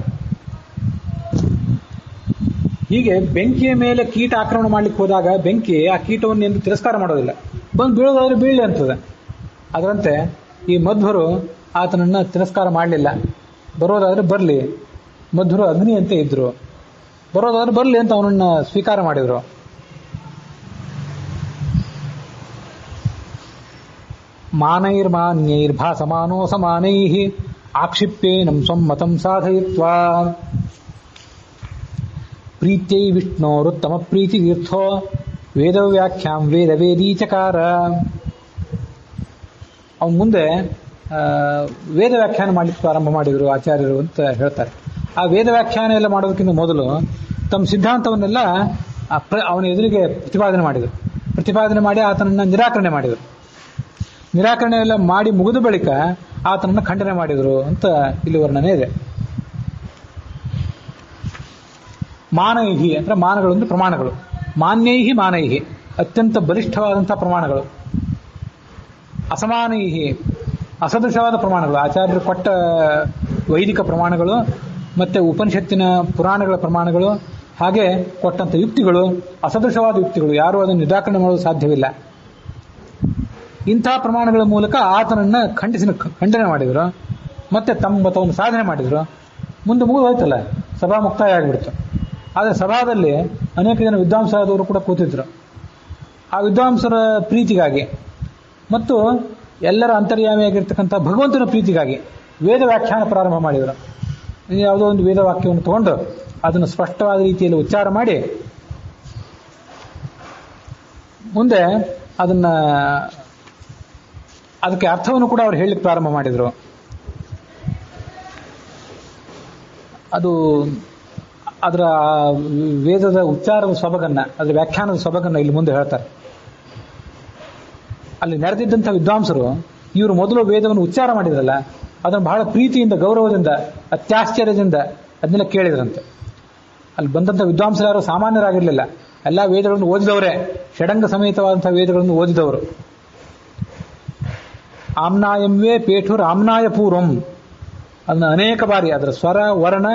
ಹೀಗೆ ಬೆಂಕಿಯ ಮೇಲೆ ಕೀಟ ಆಕ್ರಮಣ ಮಾಡ್ಲಿಕ್ಕೆ ಹೋದಾಗ ಬೆಂಕಿ ಆ ಕೀಟವನ್ನು ಎಂದು ತಿರಸ್ಕಾರ ಮಾಡೋದಿಲ್ಲ, ಬಂದು ಬೀಳೋದಾದ್ರೆ ಬೀಳಲಿ ಅಂತದೆ. ಅದರಂತೆ ಈ ಮಧ್ವರು ಆತನನ್ನು ತಿರಸ್ಕಾರ ಮಾಡಲಿಲ್ಲ. ಬರೋದಾದ್ರೆ ಬರಲಿ, ಮಧ್ವರು ಅಗ್ನಿ ಅಂತ ಇದ್ರು, ಬರೋದಾದ್ರೆ ಬರಲಿ ಅಂತ ಅವನನ್ನು ಸ್ವೀಕಾರ ಮಾಡಿದರು. ಮಾನೈರ್ಮಾನ್ಯೈರ್ಭಾಸಮಾನೋ ಸಮಾನೈಃ ಆಕ್ಷಿಪ್ಯೇನಂ ಸ್ವಮತಂ ಸಾಧಯಿತ್ವಾ ಪ್ರೀತ್ಯೈ ವಿಷ್ಣೋರುತ್ತಮ ಪ್ರೀತಿ ತೀರ್ಥೋ ವೇದವ್ಯಾಖ್ಯಾಂ ವೇದವೇದೀಚಕಾರ. ಅವನ ಮುಂದೆ ವೇದ ವ್ಯಾಖ್ಯಾನ ಮಾಡಲಿಕ್ಕೆ ಪ್ರಾರಂಭ ಮಾಡಿದರು ಆಚಾರ್ಯರು ಅಂತ ಹೇಳ್ತಾರೆ. ಆ ವೇದ ವ್ಯಾಖ್ಯಾನ ಎಲ್ಲ ಮಾಡೋದಕ್ಕಿಂತ ಮೊದಲು ತಮ್ಮ ಸಿದ್ಧಾಂತವನ್ನೆಲ್ಲ ಅವನ ಎದುರಿಗೆ ಪ್ರತಿಪಾದನೆ ಮಾಡಿ ಆತನನ್ನು ನಿರಾಕರಣೆ ಮಾಡಿದರು. ನಿರಾಕರಣೆ ಎಲ್ಲ ಮಾಡಿ ಮುಗಿದ ಬಳಿಕ ಆತನನ್ನು ಖಂಡನೆ ಮಾಡಿದರು ಅಂತ ಇಲ್ಲಿ ವರ್ಣನೆ ಇದೆ. ಮಾನೈಹಿ ಅಂದ್ರೆ ಮಾನಗಳು ಅಂದ್ರೆ ಪ್ರಮಾಣಗಳು. ಮಾನ್ಯೈಹಿ ಮಾನೈಹಿ ಅತ್ಯಂತ ಬಲಿಷ್ಠವಾದಂತಹ ಪ್ರಮಾಣಗಳು. ಅಸಮಾನೈಹಿ ಅಸದೃಶವಾದ ಪ್ರಮಾಣಗಳು, ಆಚಾರ್ಯರು ಕೊಟ್ಟ ವೈದಿಕ ಪ್ರಮಾಣಗಳು ಮತ್ತೆ ಉಪನಿಷತ್ತಿನ ಪುರಾಣಗಳ ಪ್ರಮಾಣಗಳು, ಹಾಗೆ ಕೊಟ್ಟಂತ ಯುಕ್ತಿಗಳು ಅಸದೃಶವಾದ ಯುಕ್ತಿಗಳು, ಯಾರು ಅದನ್ನು ನಿರಾಕರಣೆ ಮಾಡೋದು ಸಾಧ್ಯವಿಲ್ಲ. ಇಂಥ ಪ್ರಮಾಣಗಳ ಮೂಲಕ ಆತನನ್ನು ಖಂಡನೆ ಮಾಡಿದರು, ಮತ್ತೆ ತಮ್ಮ ಮತವನ್ನು ಸಾಧನೆ ಮಾಡಿದರು. ಮುಂದೆ ಹೋಯ್ತಲ್ಲ, ಸಭಾ ಮುಕ್ತಾಯ ಆಗಿಬಿಡ್ತು. ಆದರೆ ಸಭಾದಲ್ಲಿ ಅನೇಕ ಜನ ವಿದ್ವಾಂಸರಾದವರು ಕೂಡ ಕೂತಿದ್ರು. ಆ ವಿದ್ವಾಂಸರ ಪ್ರೀತಿಗಾಗಿ ಮತ್ತು ಎಲ್ಲರ ಅಂತರ್ಯಾಮಿಯಾಗಿರ್ತಕ್ಕಂಥ ಭಗವಂತನ ಪ್ರೀತಿಗಾಗಿ ವೇದ ವ್ಯಾಖ್ಯಾನ ಪ್ರಾರಂಭ ಮಾಡಿದರು. ಯಾವುದೋ ಒಂದು ವೇದ ವಾಕ್ಯವನ್ನು ತಗೊಂಡು ಅದನ್ನು ಸ್ಪಷ್ಟವಾದ ರೀತಿಯಲ್ಲಿ ಉಚ್ಚಾರ ಮಾಡಿ ಮುಂದೆ ಅದಕ್ಕೆ ಅರ್ಥವನ್ನು ಕೂಡ ಅವರು ಹೇಳಲಿಕ್ಕೆ ಪ್ರಾರಂಭ ಮಾಡಿದರು. ಅದರ ವೇದದ ಉಚ್ಚಾರದ ಸೊಬಗನ್ನ, ಅದರ ವ್ಯಾಖ್ಯಾನದ ಸೊಬಗನ್ನ ಇಲ್ಲಿ ಮುಂದೆ ಹೇಳ್ತಾರೆ. ಅಲ್ಲಿ ನೆರೆದಿದ್ದಂಥ ವಿದ್ವಾಂಸರು ಇವರು ಮೊದಲು ವೇದವನ್ನು ಉಚ್ಚಾರ ಮಾಡಿದ್ರಲ್ಲ, ಅದನ್ನು ಬಹಳ ಪ್ರೀತಿಯಿಂದ, ಗೌರವದಿಂದ, ಅತ್ಯಾಶ್ಚರ್ಯದಿಂದ ಅದನ್ನೆಲ್ಲ ಕೇಳಿದ್ರಂತೆ. ಅಲ್ಲಿ ಬಂದಂಥ ವಿದ್ವಾಂಸರು ಯಾರು ಸಾಮಾನ್ಯರಾಗಿರಲಿಲ್ಲ, ಎಲ್ಲ ವೇದಗಳನ್ನು ಓದಿದವರೇ, ಷಡಂಗ ಸಮೇತವಾದಂಥ ವೇದಗಳನ್ನು ಓದಿದವರು. ಆಮ್ನಾಯಂವೇ ಪೇಠುರ್ ಆಮ್ನಾಯ ಪೂರ್ವಂ, ಅದನ್ನು ಅನೇಕ ಬಾರಿ ಅದರ ಸ್ವರ, ವರ್ಣ,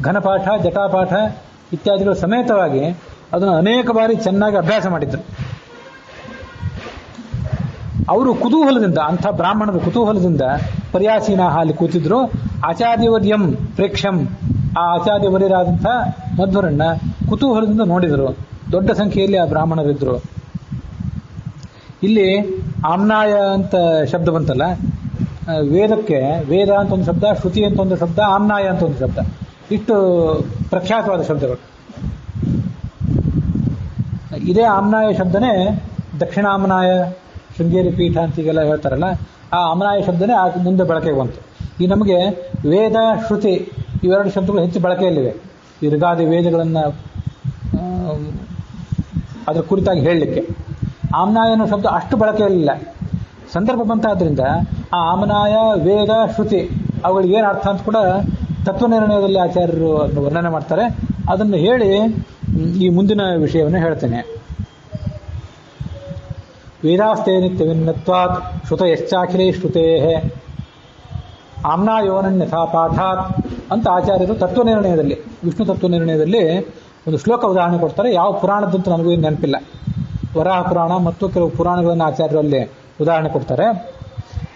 ಘನಪಾಠ, ಜಟಾಪಾಠ ಇತ್ಯಾದಿಗಳ ಸಮೇತವಾಗಿ ಅದನ್ನು ಅನೇಕ ಬಾರಿ ಚೆನ್ನಾಗಿ ಅಭ್ಯಾಸ ಮಾಡಿದ್ರು. ಅವರು ಕುತೂಹಲದಿಂದ, ಅಂಥ ಬ್ರಾಹ್ಮಣರು ಕುತೂಹಲದಿಂದ ಪರ್ಯಾಸೀನ ಹಾಲಿ ಕೂತಿದ್ರು. ಆಚಾರ್ಯವರ್ಯಂ ಪ್ರೇಕ್ಷಂ, ಆ ಆಚಾರ್ಯವರ್ಯರಾದಂಥ ಮಧ್ವರನ್ನ ಕುತೂಹಲದಿಂದ ನೋಡಿದರು. ದೊಡ್ಡ ಸಂಖ್ಯೆಯಲ್ಲಿ ಆ ಬ್ರಾಹ್ಮಣರಿದ್ರು. ಇಲ್ಲಿ ಆಮ್ನಾಯ ಅಂತ ಶಬ್ದ ಬಂತಲ್ಲ, ವೇದಕ್ಕೆ ವೇದ ಅಂತ ಒಂದು ಶಬ್ದ, ಶ್ರುತಿ ಅಂತ ಒಂದು ಶಬ್ದ, ಆಮ್ನಾಯ ಅಂತ ಒಂದು ಶಬ್ದ, ಇಷ್ಟು ಪ್ರಖ್ಯಾತವಾದ ಶಬ್ದಗಳು. ಇದೇ ಆಮ್ನಾಯ ಶಬ್ದನೇ ದಕ್ಷಿಣಾಮನಾಯ ಶೃಂಗೇರಿ ಪೀಠ ಅಂತ ಈಗೆಲ್ಲ ಹೇಳ್ತಾರಲ್ಲ, ಆ ಅಮನಾಯ ಶಬ್ದನೇ ಮುಂದೆ ಬಳಕೆಗೆ ಬಂತು. ಈ ನಮಗೆ ವೇದ ಶ್ರುತಿ ಇವೆರಡು ಶಬ್ದಗಳು ಹೆಚ್ಚು ಬಳಕೆಯಲ್ಲಿವೆ. ಈ ಋಗಾದಿ ವೇದಗಳನ್ನು ಅದರ ಕುರಿತಾಗಿ ಹೇಳಲಿಕ್ಕೆ. ಆಮ್ನಾಯ ಅನ್ನೋ ಶಬ್ದ ಅಷ್ಟು ಬಳಕೆಯಲ್ಲಿಲ್ಲ. ಸಂದರ್ಭ ಬಂತಾದ್ರಿಂದ ಆ ಆಮನಾಯ, ವೇದ, ಶ್ರುತಿ ಅವುಗಳಿಗೆ ಏನು ಅರ್ಥ ಅಂತ ಕೂಡ ತತ್ವನಿರ್ಣಯದಲ್ಲಿ ಆಚಾರ್ಯರು ಅದನ್ನು ವರ್ಣನೆ ಮಾಡ್ತಾರೆ. ಅದನ್ನು ಹೇಳಿ ಈ ಮುಂದಿನ ವಿಷಯವನ್ನು ಹೇಳ್ತೇನೆ. ವೇದಾಸ್ತೆ ನಿತ್ಯವಿನ್ನತ್ವಾತ್ ಶ್ರುತಯಶ್ಚಾಖಿಲೈ ಶ್ರುತೇ ಆಮ್ನಾಯೋನನ್ಯಥಾ ಪಾಠಾತ್ ಅಂತ ಆಚಾರ್ಯರು ತತ್ವನಿರ್ಣಯದಲ್ಲಿ, ವಿಷ್ಣು ತತ್ವನಿರ್ಣಯದಲ್ಲಿ ಒಂದು ಶ್ಲೋಕ ಉದಾಹರಣೆ ಕೊಡ್ತಾರೆ. ಯಾವ ಪುರಾಣದಂತೂ ನನಗೂ ಏನು ನೆನಪಿಲ್ಲ. ವರಾಹ ಪುರಾಣ ಮತ್ತು ಕೆಲವು ಪುರಾಣಗಳನ್ನು ಆಚಾರ್ಯರು ಅಲ್ಲಿ ಉದಾಹರಣೆ ಕೊಡ್ತಾರೆ.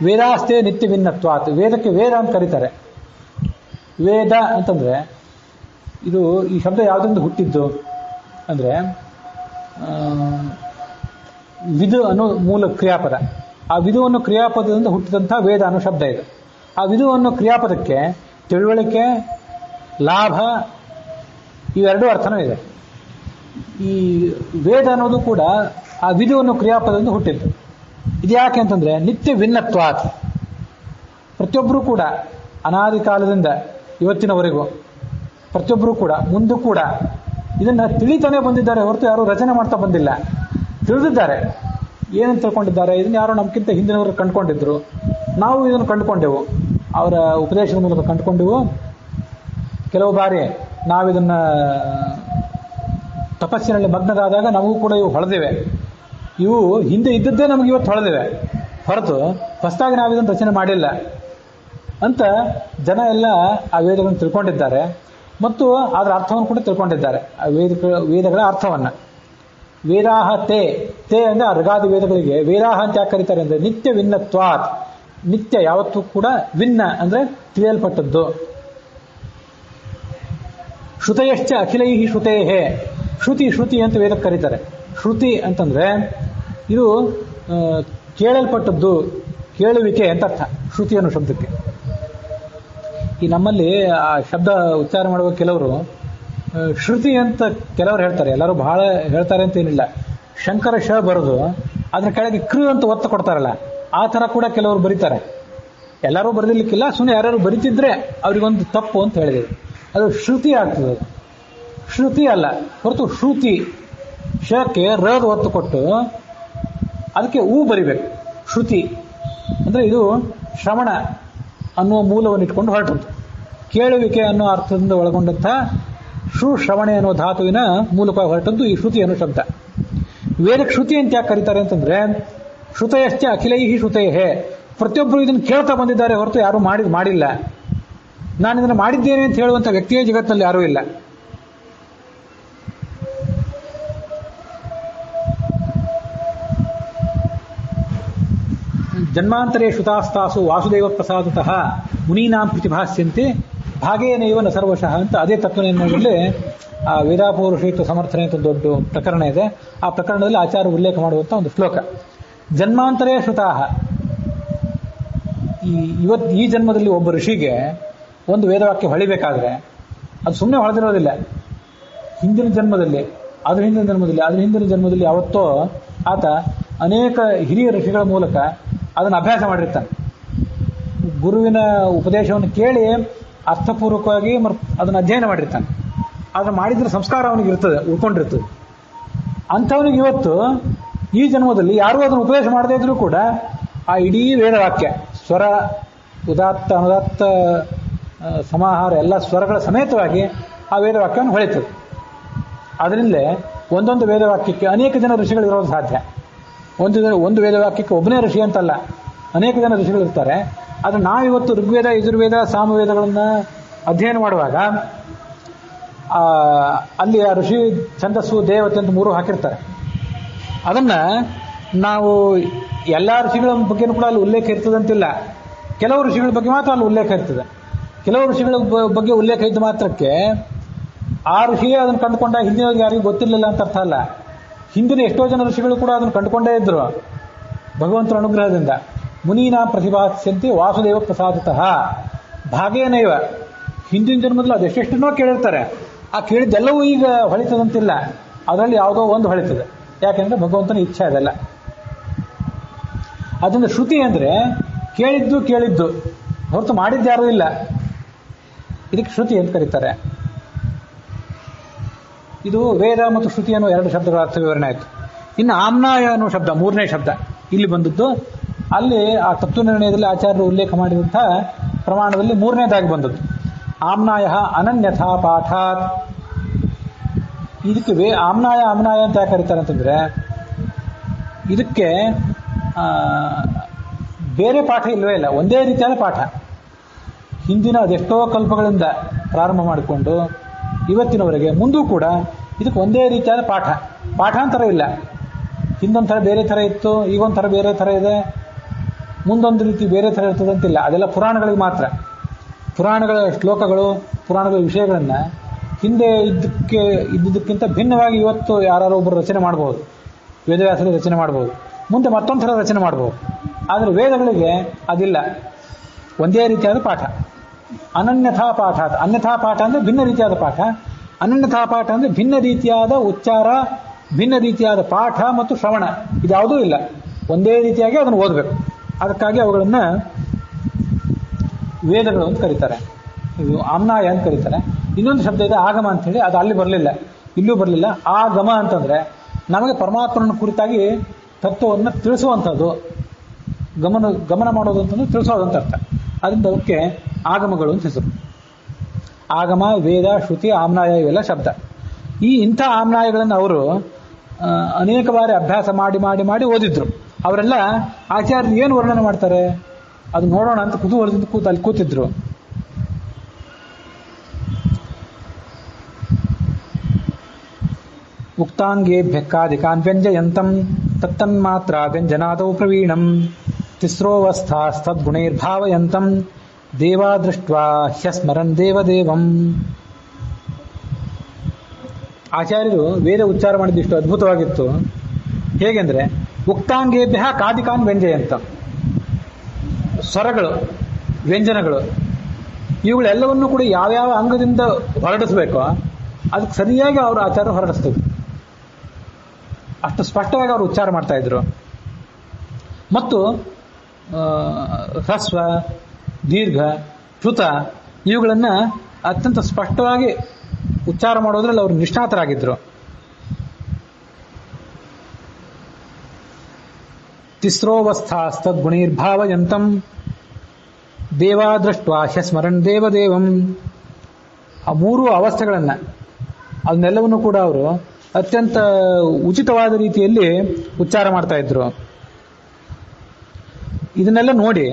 ವೇದಾಸ್ತೆ ನಿತ್ಯವಿನ್ನತ್ವಾತ್, ವೇದಕ್ಕೆ ವೇದ ಅಂತ ಕರೀತಾರೆ. ವೇದ ಅಂತಂದರೆ ಇದು ಈ ಶಬ್ದ ಯಾವುದರಿಂದ ಹುಟ್ಟಿದ್ದು ಅಂದರೆ ವಿದು ಅನ್ನೋ ಮೂಲ ಕ್ರಿಯಾಪದ. ಆ ವಿದು ಅನ್ನೋ ಕ್ರಿಯಾಪದದಿಂದ ಹುಟ್ಟಿದಂಥ ವೇದ ಅನ್ನೋ ಶಬ್ದ ಇದು. ಆ ವಿದು ಅನ್ನೋ ಕ್ರಿಯಾಪದಕ್ಕೆ ತಿಳುವಳಿಕೆ, ಲಾಭ ಇವೆರಡೂ ಅರ್ಥನೂ ಇದೆ. ಈ ವೇದ ಅನ್ನೋದು ಕೂಡ ಆ ವಿದು ಅನ್ನೋ ಕ್ರಿಯಾಪದದಿಂದ ಹುಟ್ಟಿದ್ದು. ಇದು ಯಾಕೆ ಅಂತಂದರೆ ನಿತ್ಯ ಭಿನ್ನತ್ವಾತ್, ಪ್ರತಿಯೊಬ್ಬರೂ ಕೂಡ ಅನಾದಿ ಕಾಲದಿಂದ ಇವತ್ತಿನವರೆಗೂ ಪ್ರತಿಯೊಬ್ಬರೂ ಕೂಡ ಮುಂದೂ ಕೂಡ ಇದನ್ನು ತಿಳಿತಾನೆ ಬಂದಿದ್ದಾರೆ ಹೊರತು ಯಾರೂ ರಚನೆ ಮಾಡ್ತಾ ಬಂದಿಲ್ಲ. ತಿಳಿದಿದ್ದಾರೆ. ಏನಂತ ತಿಳ್ಕೊಂಡಿದ್ದಾರೆ? ಇದನ್ನು ಯಾರೋ ನಮಗಿಂತ ಹಿಂದಿನವರು ಕಂಡುಕೊಂಡಿದ್ರು, ನಾವು ಇದನ್ನು ಕಂಡುಕೊಂಡೆವು, ಅವರ ಉಪದೇಶದ ಮೂಲಕ ಕಂಡುಕೊಂಡೆವು. ಕೆಲವು ಬಾರಿ ನಾವಿದನ್ನು ತಪಸ್ಸಿನಲ್ಲಿ ಮಗ್ನರಾದಾಗ ನಮಗೂ ಕೂಡ ಇವು ಹೊಳೆದಿವೆ. ಇವು ಹಿಂದೆ ಇದ್ದದ್ದೇ ನಮಗೆ ಇವತ್ತು ಹೊಳೆದಿವೆ ಹೊರತು ಹೊಸದಾಗಿ ನಾವಿದನ್ನು ರಚನೆ ಮಾಡಿಲ್ಲ ಅಂತ ಜನ ಎಲ್ಲ ಆ ವೇದಗಳನ್ನು ತಿಳ್ಕೊಂಡಿದ್ದಾರೆ ಮತ್ತು ಅದರ ಅರ್ಥವನ್ನು ಕೂಡ ತಿಳ್ಕೊಂಡಿದ್ದಾರೆ. ಆ ವೇದಗಳ ಅರ್ಥವನ್ನು. ವೇದಾಹ ತೇ ಅಂದರೆ ಅರ್ಗಾದಿ ವೇದಗಳಿಗೆ ವೇದಾಹ ಅಂತ ಯಾಕೆ ಕರೀತಾರೆ ಅಂದರೆ ನಿತ್ಯ ವಿನ್ನತ್ವಾತ್, ನಿತ್ಯ ಯಾವತ್ತೂ ಕೂಡ, ವಿನ್ನ ಅಂದರೆ ತಿಳಿಯಲ್ಪಟ್ಟದ್ದು. ಶ್ರುತಯಶ್ಚ ಅಖಿಲೈ ಶ್ರುತೇಹೇ, ಶ್ರುತಿ ಅಂತ ವೇದಕ್ಕೆ ಕರೀತಾರೆ. ಶ್ರುತಿ ಅಂತಂದರೆ ಇದು ಕೇಳಲ್ಪಟ್ಟದ್ದು, ಕೇಳುವಿಕೆ ಅಂತ ಅರ್ಥ ಶ್ರುತಿ ಅನ್ನೋ ಶಬ್ದಕ್ಕೆ. ಈ ನಮ್ಮಲ್ಲಿ ಆ ಶಬ್ದ ಉಚ್ಚಾರ ಮಾಡುವ ಕೆಲವರು ಶ್ರುತಿ ಅಂತ ಕೆಲವರು ಹೇಳ್ತಾರೆ. ಎಲ್ಲರೂ ಬಹಳ ಹೇಳ್ತಾರೆ ಅಂತ ಏನಿಲ್ಲ. ಶಂಕರ ಶ ಬರೋದು ಅದ್ರ ಕೆಳಗೆ ಕೃ ಅಂತ ಒತ್ತು ಕೊಡ್ತಾರಲ್ಲ, ಆ ಥರ ಕೂಡ ಕೆಲವರು ಬರೀತಾರೆ. ಎಲ್ಲರೂ ಬರೆದಿರ್ಲಿಕ್ಕಿಲ್ಲ, ಸುಮ್ಮನೆ ಯಾರು ಬರಿತಿದ್ರೆ ಅವರಿಗೊಂದು ತಪ್ಪು ಅಂತ ಹೇಳಿದೆ. ಅದು ಶ್ರುತಿ ಆಗ್ತದೆ. ಶ್ರುತಿ ಅಲ್ಲ ಹೊರತು ಶ್ರುತಿ. ಶಕ್ಕೆ ರದ ಒತ್ತು ಕೊಟ್ಟು ಅದಕ್ಕೆ ಊ ಬರಿಬೇಕು. ಶ್ರುತಿ ಅಂದರೆ ಇದು ಶ್ರವಣ ಅನ್ನುವ ಮೂಲವನ್ನು ಇಟ್ಕೊಂಡು ಹೊರಟದ್ದು. ಕೇಳುವಿಕೆ ಅನ್ನೋ ಅರ್ಥದಿಂದ ಒಳಗೊಂಡಂಥ ಶ್ರವಣೆ ಅನ್ನೋ ಧಾತುವಿನ ಮೂಲಕವಾಗಿ ಹೊರಟದ್ದು ಈ ಶ್ರುತಿ ಅನ್ನೋ ಶಬ್ದ. ವೇದಕ್ಕೆ ಶ್ರುತಿ ಅಂತ ಯಾಕೆ ಕರೀತಾರೆ ಅಂತಂದ್ರೆ ಶ್ರುತಯಶ್ಚ ಅಖಿಲೈ ಶ್ರುತೇಹೇ, ಪ್ರತಿಯೊಬ್ಬರು ಇದನ್ನು ಕೇಳ್ತಾ ಬಂದಿದ್ದಾರೆ ಹೊರತು ಯಾರು ಮಾಡಿಲ್ಲ. ನಾನು ಇದನ್ನು ಮಾಡಿದ್ದೇನೆ ಅಂತ ಹೇಳುವಂಥ ವ್ಯಕ್ತಿಯೇ ಜಗತ್ತಿನಲ್ಲಿ ಯಾರೂ ಇಲ್ಲ. ಜನ್ಮಾಂತರೇ ಶ್ರುತಾಸ್ತಾಸು ವಾಸುದೇವ ಪ್ರಸಾದತಃ ಮುನೀನಾಂ ಪ್ರತಿಭಾಸ್ಯಂತೆ ಭಾಗೇನೈವ ನ ಸರ್ವಶಃ ಅಂತ ಅದೇ ತತ್ವನಿರ್ಣಯದಲ್ಲಿ ಆ ವೇದಾಪೌರುಷೇತ್ವ ಸಮರ್ಥನೆ ಅಂತ ದೊಡ್ಡ ಪ್ರಕರಣ ಇದೆ. ಆ ಪ್ರಕರಣದಲ್ಲಿ ಆಚಾರ್ಯ ಉಲ್ಲೇಖ ಮಾಡುವಂಥ ಒಂದು ಶ್ಲೋಕ. ಜನ್ಮಾಂತರೇ ಶ್ರುತಾಹ, ಈ ಜನ್ಮದಲ್ಲಿ ಒಬ್ಬ ಋಷಿಗೆ ಒಂದು ವೇದವಾಕ್ಯ ಹೊಳಿಬೇಕಾದ್ರೆ ಅದು ಸುಮ್ಮನೆ ಹೊಳೆದಿರೋದಿಲ್ಲ. ಹಿಂದಿನ ಜನ್ಮದಲ್ಲಿ, ಅದ್ರ ಹಿಂದಿನ ಜನ್ಮದಲ್ಲಿ ಯಾವತ್ತೋ ಆತ ಅನೇಕ ಹಿರಿಯ ಋಷಿಗಳ ಮೂಲಕ ಅದನ್ನು ಅಭ್ಯಾಸ ಮಾಡಿರ್ತಾನೆ. ಗುರುವಿನ ಉಪದೇಶವನ್ನು ಕೇಳಿ ಅರ್ಥಪೂರ್ವಕವಾಗಿ ಅದನ್ನು ಅಧ್ಯಯನ ಮಾಡಿರ್ತಾನೆ. ಅದನ್ನು ಮಾಡಿದ್ರೆ ಸಂಸ್ಕಾರ ಅವನಿಗೆ ಇರ್ತದೆ, ಉಳ್ಕೊಂಡಿರ್ತದೆ. ಅಂಥವನಿಗೆ ಇವತ್ತು ಈ ಜನ್ಮದಲ್ಲಿ ಯಾರೂ ಅದನ್ನು ಉಪದೇಶ ಮಾಡದೇ ಇದ್ರೂ ಕೂಡ ಆ ಇಡೀ ವೇದವಾಕ್ಯ ಸ್ವರ, ಉದಾತ್ತ ಅನುದಾತ್ತ ಸಮಾಹಾರ ಎಲ್ಲ ಸ್ವರಗಳ ಸಮೇತವಾಗಿ ಆ ವೇದವಾಕ್ಯವನ್ನು ಹೊಳಿತದೆ. ಅದರಿಂದಲೇ ಒಂದೊಂದು ವೇದವಾಕ್ಯಕ್ಕೆ ಅನೇಕ ಜನ ಋಷಿಗಳಿರೋದು ಸಾಧ್ಯ. ಒಂದು ವೇದವಾಕ್ಯಕ್ಕೆ ಒಬ್ಬನೇ ಋಷಿ ಅಂತಲ್ಲ, ಅನೇಕ ಜನ ಋಷಿಗಳಿರ್ತಾರೆ. ಆದರೆ ನಾವಿವತ್ತು ಋಗ್ವೇದ, ಯಜುರ್ವೇದ, ಸಾಮವೇದಗಳನ್ನು ಅಧ್ಯಯನ ಮಾಡುವಾಗ ಅಲ್ಲಿ ಆ ಋಷಿ ಛಂದಸ್ಸು, ದೇವತೆ ಅಂತ ಮೂರು ಹಾಕಿರ್ತಾರೆ. ಅದನ್ನು ನಾವು ಎಲ್ಲ ಋಷಿಗಳ ಬಗ್ಗೆನೂ ಕೂಡ ಅಲ್ಲಿ ಉಲ್ಲೇಖ ಇರ್ತದಂತಿಲ್ಲ. ಕೆಲವು ಋಷಿಗಳ ಬಗ್ಗೆ ಮಾತ್ರ ಅಲ್ಲಿ ಉಲ್ಲೇಖ ಇರ್ತದೆ. ಕೆಲವು ಋಷಿಗಳ ಬಗ್ಗೆ ಉಲ್ಲೇಖ ಇದ್ದ ಮಾತ್ರಕ್ಕೆ ಆ ಋಷಿಯೇ ಅದನ್ನು ಕಂಡುಕೊಂಡಾಗ ಹಿಂದಿನವ್ರಿಗೆ ಯಾರಿಗೂ ಗೊತ್ತಿರಲಿಲ್ಲ ಅಂತ ಅರ್ಥ ಅಲ್ಲ. ಹಿಂದಿನ ಎಷ್ಟೋ ಜನ ಋಷಿಗಳು ಕೂಡ ಅದನ್ನು ಕಂಡುಕೊಂಡೇ ಇದ್ರು ಭಗವಂತನ ಅನುಗ್ರಹದಿಂದ. ಮುನೀನಾ ಪ್ರತಿಭಾಸ್ಯಂತೆ ವಾಸುದೇವ ಪ್ರಸಾದತಃ ಭಾಗೇನೈವ, ಹಿಂದಿನ ಜನ್ಮದಲ್ಲಿ ಅದು ಎಷ್ಟೆಷ್ಟನ್ನೋ ಕೇಳಿರ್ತಾರೆ. ಆ ಕೇಳಿದ್ದೆಲ್ಲವೂ ಈಗ ಹೊಳಿತದಂತಿಲ್ಲ. ಅದರಲ್ಲಿ ಯಾವುದೋ ಒಂದು ಹೊಳಿತದೆ. ಯಾಕೆಂದರೆ ಭಗವಂತನ ಇಚ್ಛೆ ಅದೆಲ್ಲ. ಅದರಿಂದ ಶ್ರುತಿ ಅಂದರೆ ಕೇಳಿದ್ದು ಹೊರತು ಮಾಡಿದ್ಯಾರೂ ಇಲ್ಲ. ಇದಕ್ಕೆ ಶ್ರುತಿ ಅಂತ ಕರೀತಾರೆ. ಇದು ವೇದ ಮತ್ತು ಶ್ರುತಿ ಅನ್ನೋ ಎರಡು ಶಬ್ದಗಳ ಅರ್ಥ ವಿವರಣೆ ಆಯಿತು. ಇನ್ನು ಆಮ್ನಾಯ ಅನ್ನೋ ಶಬ್ದ ಮೂರನೇ ಶಬ್ದ ಇಲ್ಲಿ ಬಂದದ್ದು. ಅಲ್ಲಿ ಆ ತತ್ವ ನಿರ್ಣಯದಲ್ಲಿ ಆಚಾರ್ಯರು ಉಲ್ಲೇಖ ಮಾಡಿದಂತಹ ಪ್ರಮಾಣದಲ್ಲಿ ಮೂರನೇದಾಗಿ ಬಂದದ್ದು ಆಮ್ನಾಯ ಅನನ್ಯಥಾ ಪಾಠಾತ್. ಇದಕ್ಕೆ ಆಮ್ನಾಯ ಅಂತ ಯಾಕೆ ಕರೀತಾರೆ ಅಂತಂದ್ರೆ, ಇದಕ್ಕೆ ಬೇರೆ ಪಾಠ ಇಲ್ಲವೇ ಇಲ್ಲ, ಒಂದೇ ರೀತಿಯಾದ ಪಾಠ. ಹಿಂದಿನ ಅದೆಷ್ಟೋ ಕಲ್ಪಗಳಿಂದ ಪ್ರಾರಂಭ ಮಾಡಿಕೊಂಡು ಇವತ್ತಿನವರೆಗೆ ಮುಂದೂ ಕೂಡ ಇದಕ್ಕೆ ಒಂದೇ ರೀತಿಯಾದ ಪಾಠಾಂತರ ಇಲ್ಲ. ಹಿಂದೊಂದು ಥರ ಬೇರೆ ಥರ ಇತ್ತು, ಈಗೊಂದು ಥರ ಬೇರೆ ಥರ ಇದೆ, ಮುಂದೊಂದು ರೀತಿ ಬೇರೆ ಥರ ಇರ್ತದೆ ಅಂತಿಲ್ಲ. ಅದೆಲ್ಲ ಪುರಾಣಗಳಿಗೆ ಮಾತ್ರ. ಪುರಾಣಗಳ ಶ್ಲೋಕಗಳು, ಪುರಾಣಗಳ ವಿಷಯಗಳನ್ನು ಹಿಂದೆ ಇದ್ದುದಕ್ಕಿಂತ ಭಿನ್ನವಾಗಿ ಇವತ್ತು ಯಾರು ಒಬ್ಬರು ರಚನೆ ಮಾಡ್ಬೋದು. ವೇದವ್ಯಾಸರು ರಚನೆ ಮಾಡ್ಬೋದು, ಮುಂದೆ ಮತ್ತೊಂದು ಥರ ರಚನೆ ಮಾಡ್ಬೋದು. ಆದರೆ ವೇದಗಳಿಗೆ ಅದಿಲ್ಲ, ಒಂದೇ ರೀತಿಯಾದ ಪಾಠ. ಅನನ್ಯಥಾ ಪಾಠ, ಅನ್ಯಥಾ ಪಾಠ ಅಂದರೆ ಭಿನ್ನ ರೀತಿಯಾದ ಪಾಠ, ಅನನ್ಯಥಾ ಪಾಠ ಅಂದರೆ ಭಿನ್ನ ರೀತಿಯಾದ ಉಚ್ಚಾರ, ಭಿನ್ನ ರೀತಿಯಾದ ಪಾಠ ಮತ್ತು ಶ್ರವಣ, ಇದ್ಯಾವುದೂ ಇಲ್ಲ. ಒಂದೇ ರೀತಿಯಾಗಿ ಅದನ್ನು ಓದಬೇಕು. ಅದಕ್ಕಾಗಿ ಅವುಗಳನ್ನು ವೇದಗಳು ಅಂತ ಕರೀತಾರೆ, ಇದು ಆಮ್ನಾಯ ಅಂತ ಕರೀತಾರೆ. ಇನ್ನೊಂದು ಶಬ್ದ ಇದೆ ಆಗಮ ಅಂಥೇಳಿ, ಅದು ಅಲ್ಲಿ ಬರಲಿಲ್ಲ, ಇಲ್ಲೂ ಬರಲಿಲ್ಲ. ಆಗಮ ಅಂತಂದರೆ ನಮಗೆ ಪರಮಾತ್ಮನ ಕುರಿತಾಗಿ ತತ್ವವನ್ನು ತಿಳಿಸುವಂಥದ್ದು, ಗಮನ ಮಾಡೋದು ಅಂತಂದ್ರೆ ತಿಳಿಸೋದಂತ ಅರ್ಥ. ಅದರಿಂದ ಅದಕ್ಕೆ ಆಗಮಗಳು ಅಂತ ಹೆಸರು. ಆಗಮ, ವೇದ, ಶ್ರುತಿ, ಆಮ್ನಾಯ ಇವೆಲ್ಲ ಶಬ್ದ. ಇಂಥ ಆಮ್ನಾಯಗಳನ್ನು ಅವರು ಅನೇಕ ಬಾರಿ ಅಭ್ಯಾಸ ಮಾಡಿ ಓದಿದ್ರು. ಅವರೆಲ್ಲ ಆಚಾರ್ಯರು ಏನು ವರ್ಣನೆ ಮಾಡ್ತಾರೆ ಅದು ನೋಡೋಣ ಅಂತ ಕುತೂಹಲದಿಂದ ಅಲ್ಲಿ ಕೂತಿದ್ರು. ಉಕ್ತಾಂಗೇಭ್ಯ ಕಾದಿಕಾನ್ ವ್ಯಂಜಯಂತಂ ತತ್ತನ್ಮಾತ್ರ ವ್ಯಂಜನಾದೌ ಪ್ರವೀಣಂ ತಿಸ್ರೋವಸ್ಥಾಸ್ತದ್ಗುಣೈರ್ಭಾವಯಂತಂ ದೇವಾ ದೃಷ್ಟ್ವಾ ಹ್ಯಸ್ಮರನ್ ದೇವದೇವಂ. ಆಚಾರ್ಯರು ವೇದ ಉಚ್ಚಾರ ಮಾಡಿದಿಷ್ಟು ಅದ್ಭುತವಾಗಿತ್ತು. ಹೇಗೆಂದ್ರೆ ಉಕ್ತಾಂಗೇಭ್ಯ ಕಾದಿಕಾನ್ ವ್ಯಂಜಯಂತಂ, ಸ್ವರಗಳು, ವ್ಯಂಜನಗಳು, ಇವುಗಳೆಲ್ಲವನ್ನೂ ಕೂಡ ಯಾವ್ಯಾವ ಅಂಗದಿಂದ ಹೊರಡಿಸ್ಬೇಕೋ ಅದಕ್ಕೆ ಸರಿಯಾಗಿ ಅವರು ಆಚಾರ್ಯರು ಹೊರಡಿಸ್ತಿದ್ರು. ಅಷ್ಟು ಸ್ಪಷ್ಟವಾಗಿ ಅವರು ಉಚ್ಚಾರ ಮಾಡ್ತಾ ಇದ್ರು. ಮತ್ತು ಹ್ರಸ್ವ, ದೀರ್ಘ, ಶ್ರುತ ಇವುಗಳನ್ನು ಅತ್ಯಂತ ಸ್ಪಷ್ಟವಾಗಿ ಉಚ್ಚಾರ ಮಾಡೋದ್ರಲ್ಲಿ ಅವರು ನಿಷ್ಣಾತರಾಗಿದ್ರು. ತಿಸ್ರೋವಸ್ಥಾಸ್ತದ್ಗುಣೈರ್ಭಾವಯಂತಂ ದೇವಾ ದೃಷ್ಟ್ವಾ ಹ್ಯಸ್ಮರನ್ ದೇವದೇವಂ. ಆ ಮೂರು ಅವಸ್ಥೆಗಳನ್ನು ಅದನ್ನೆಲ್ಲವನ್ನು ಕೂಡ ಅವರು ಅತ್ಯಂತ ಉಚಿತವಾದ ರೀತಿಯಲ್ಲಿ ಉಚ್ಚಾರ ಮಾಡ್ತಾ ಇದ್ರು. ಇದನ್ನೆಲ್ಲ ನೋಡಿ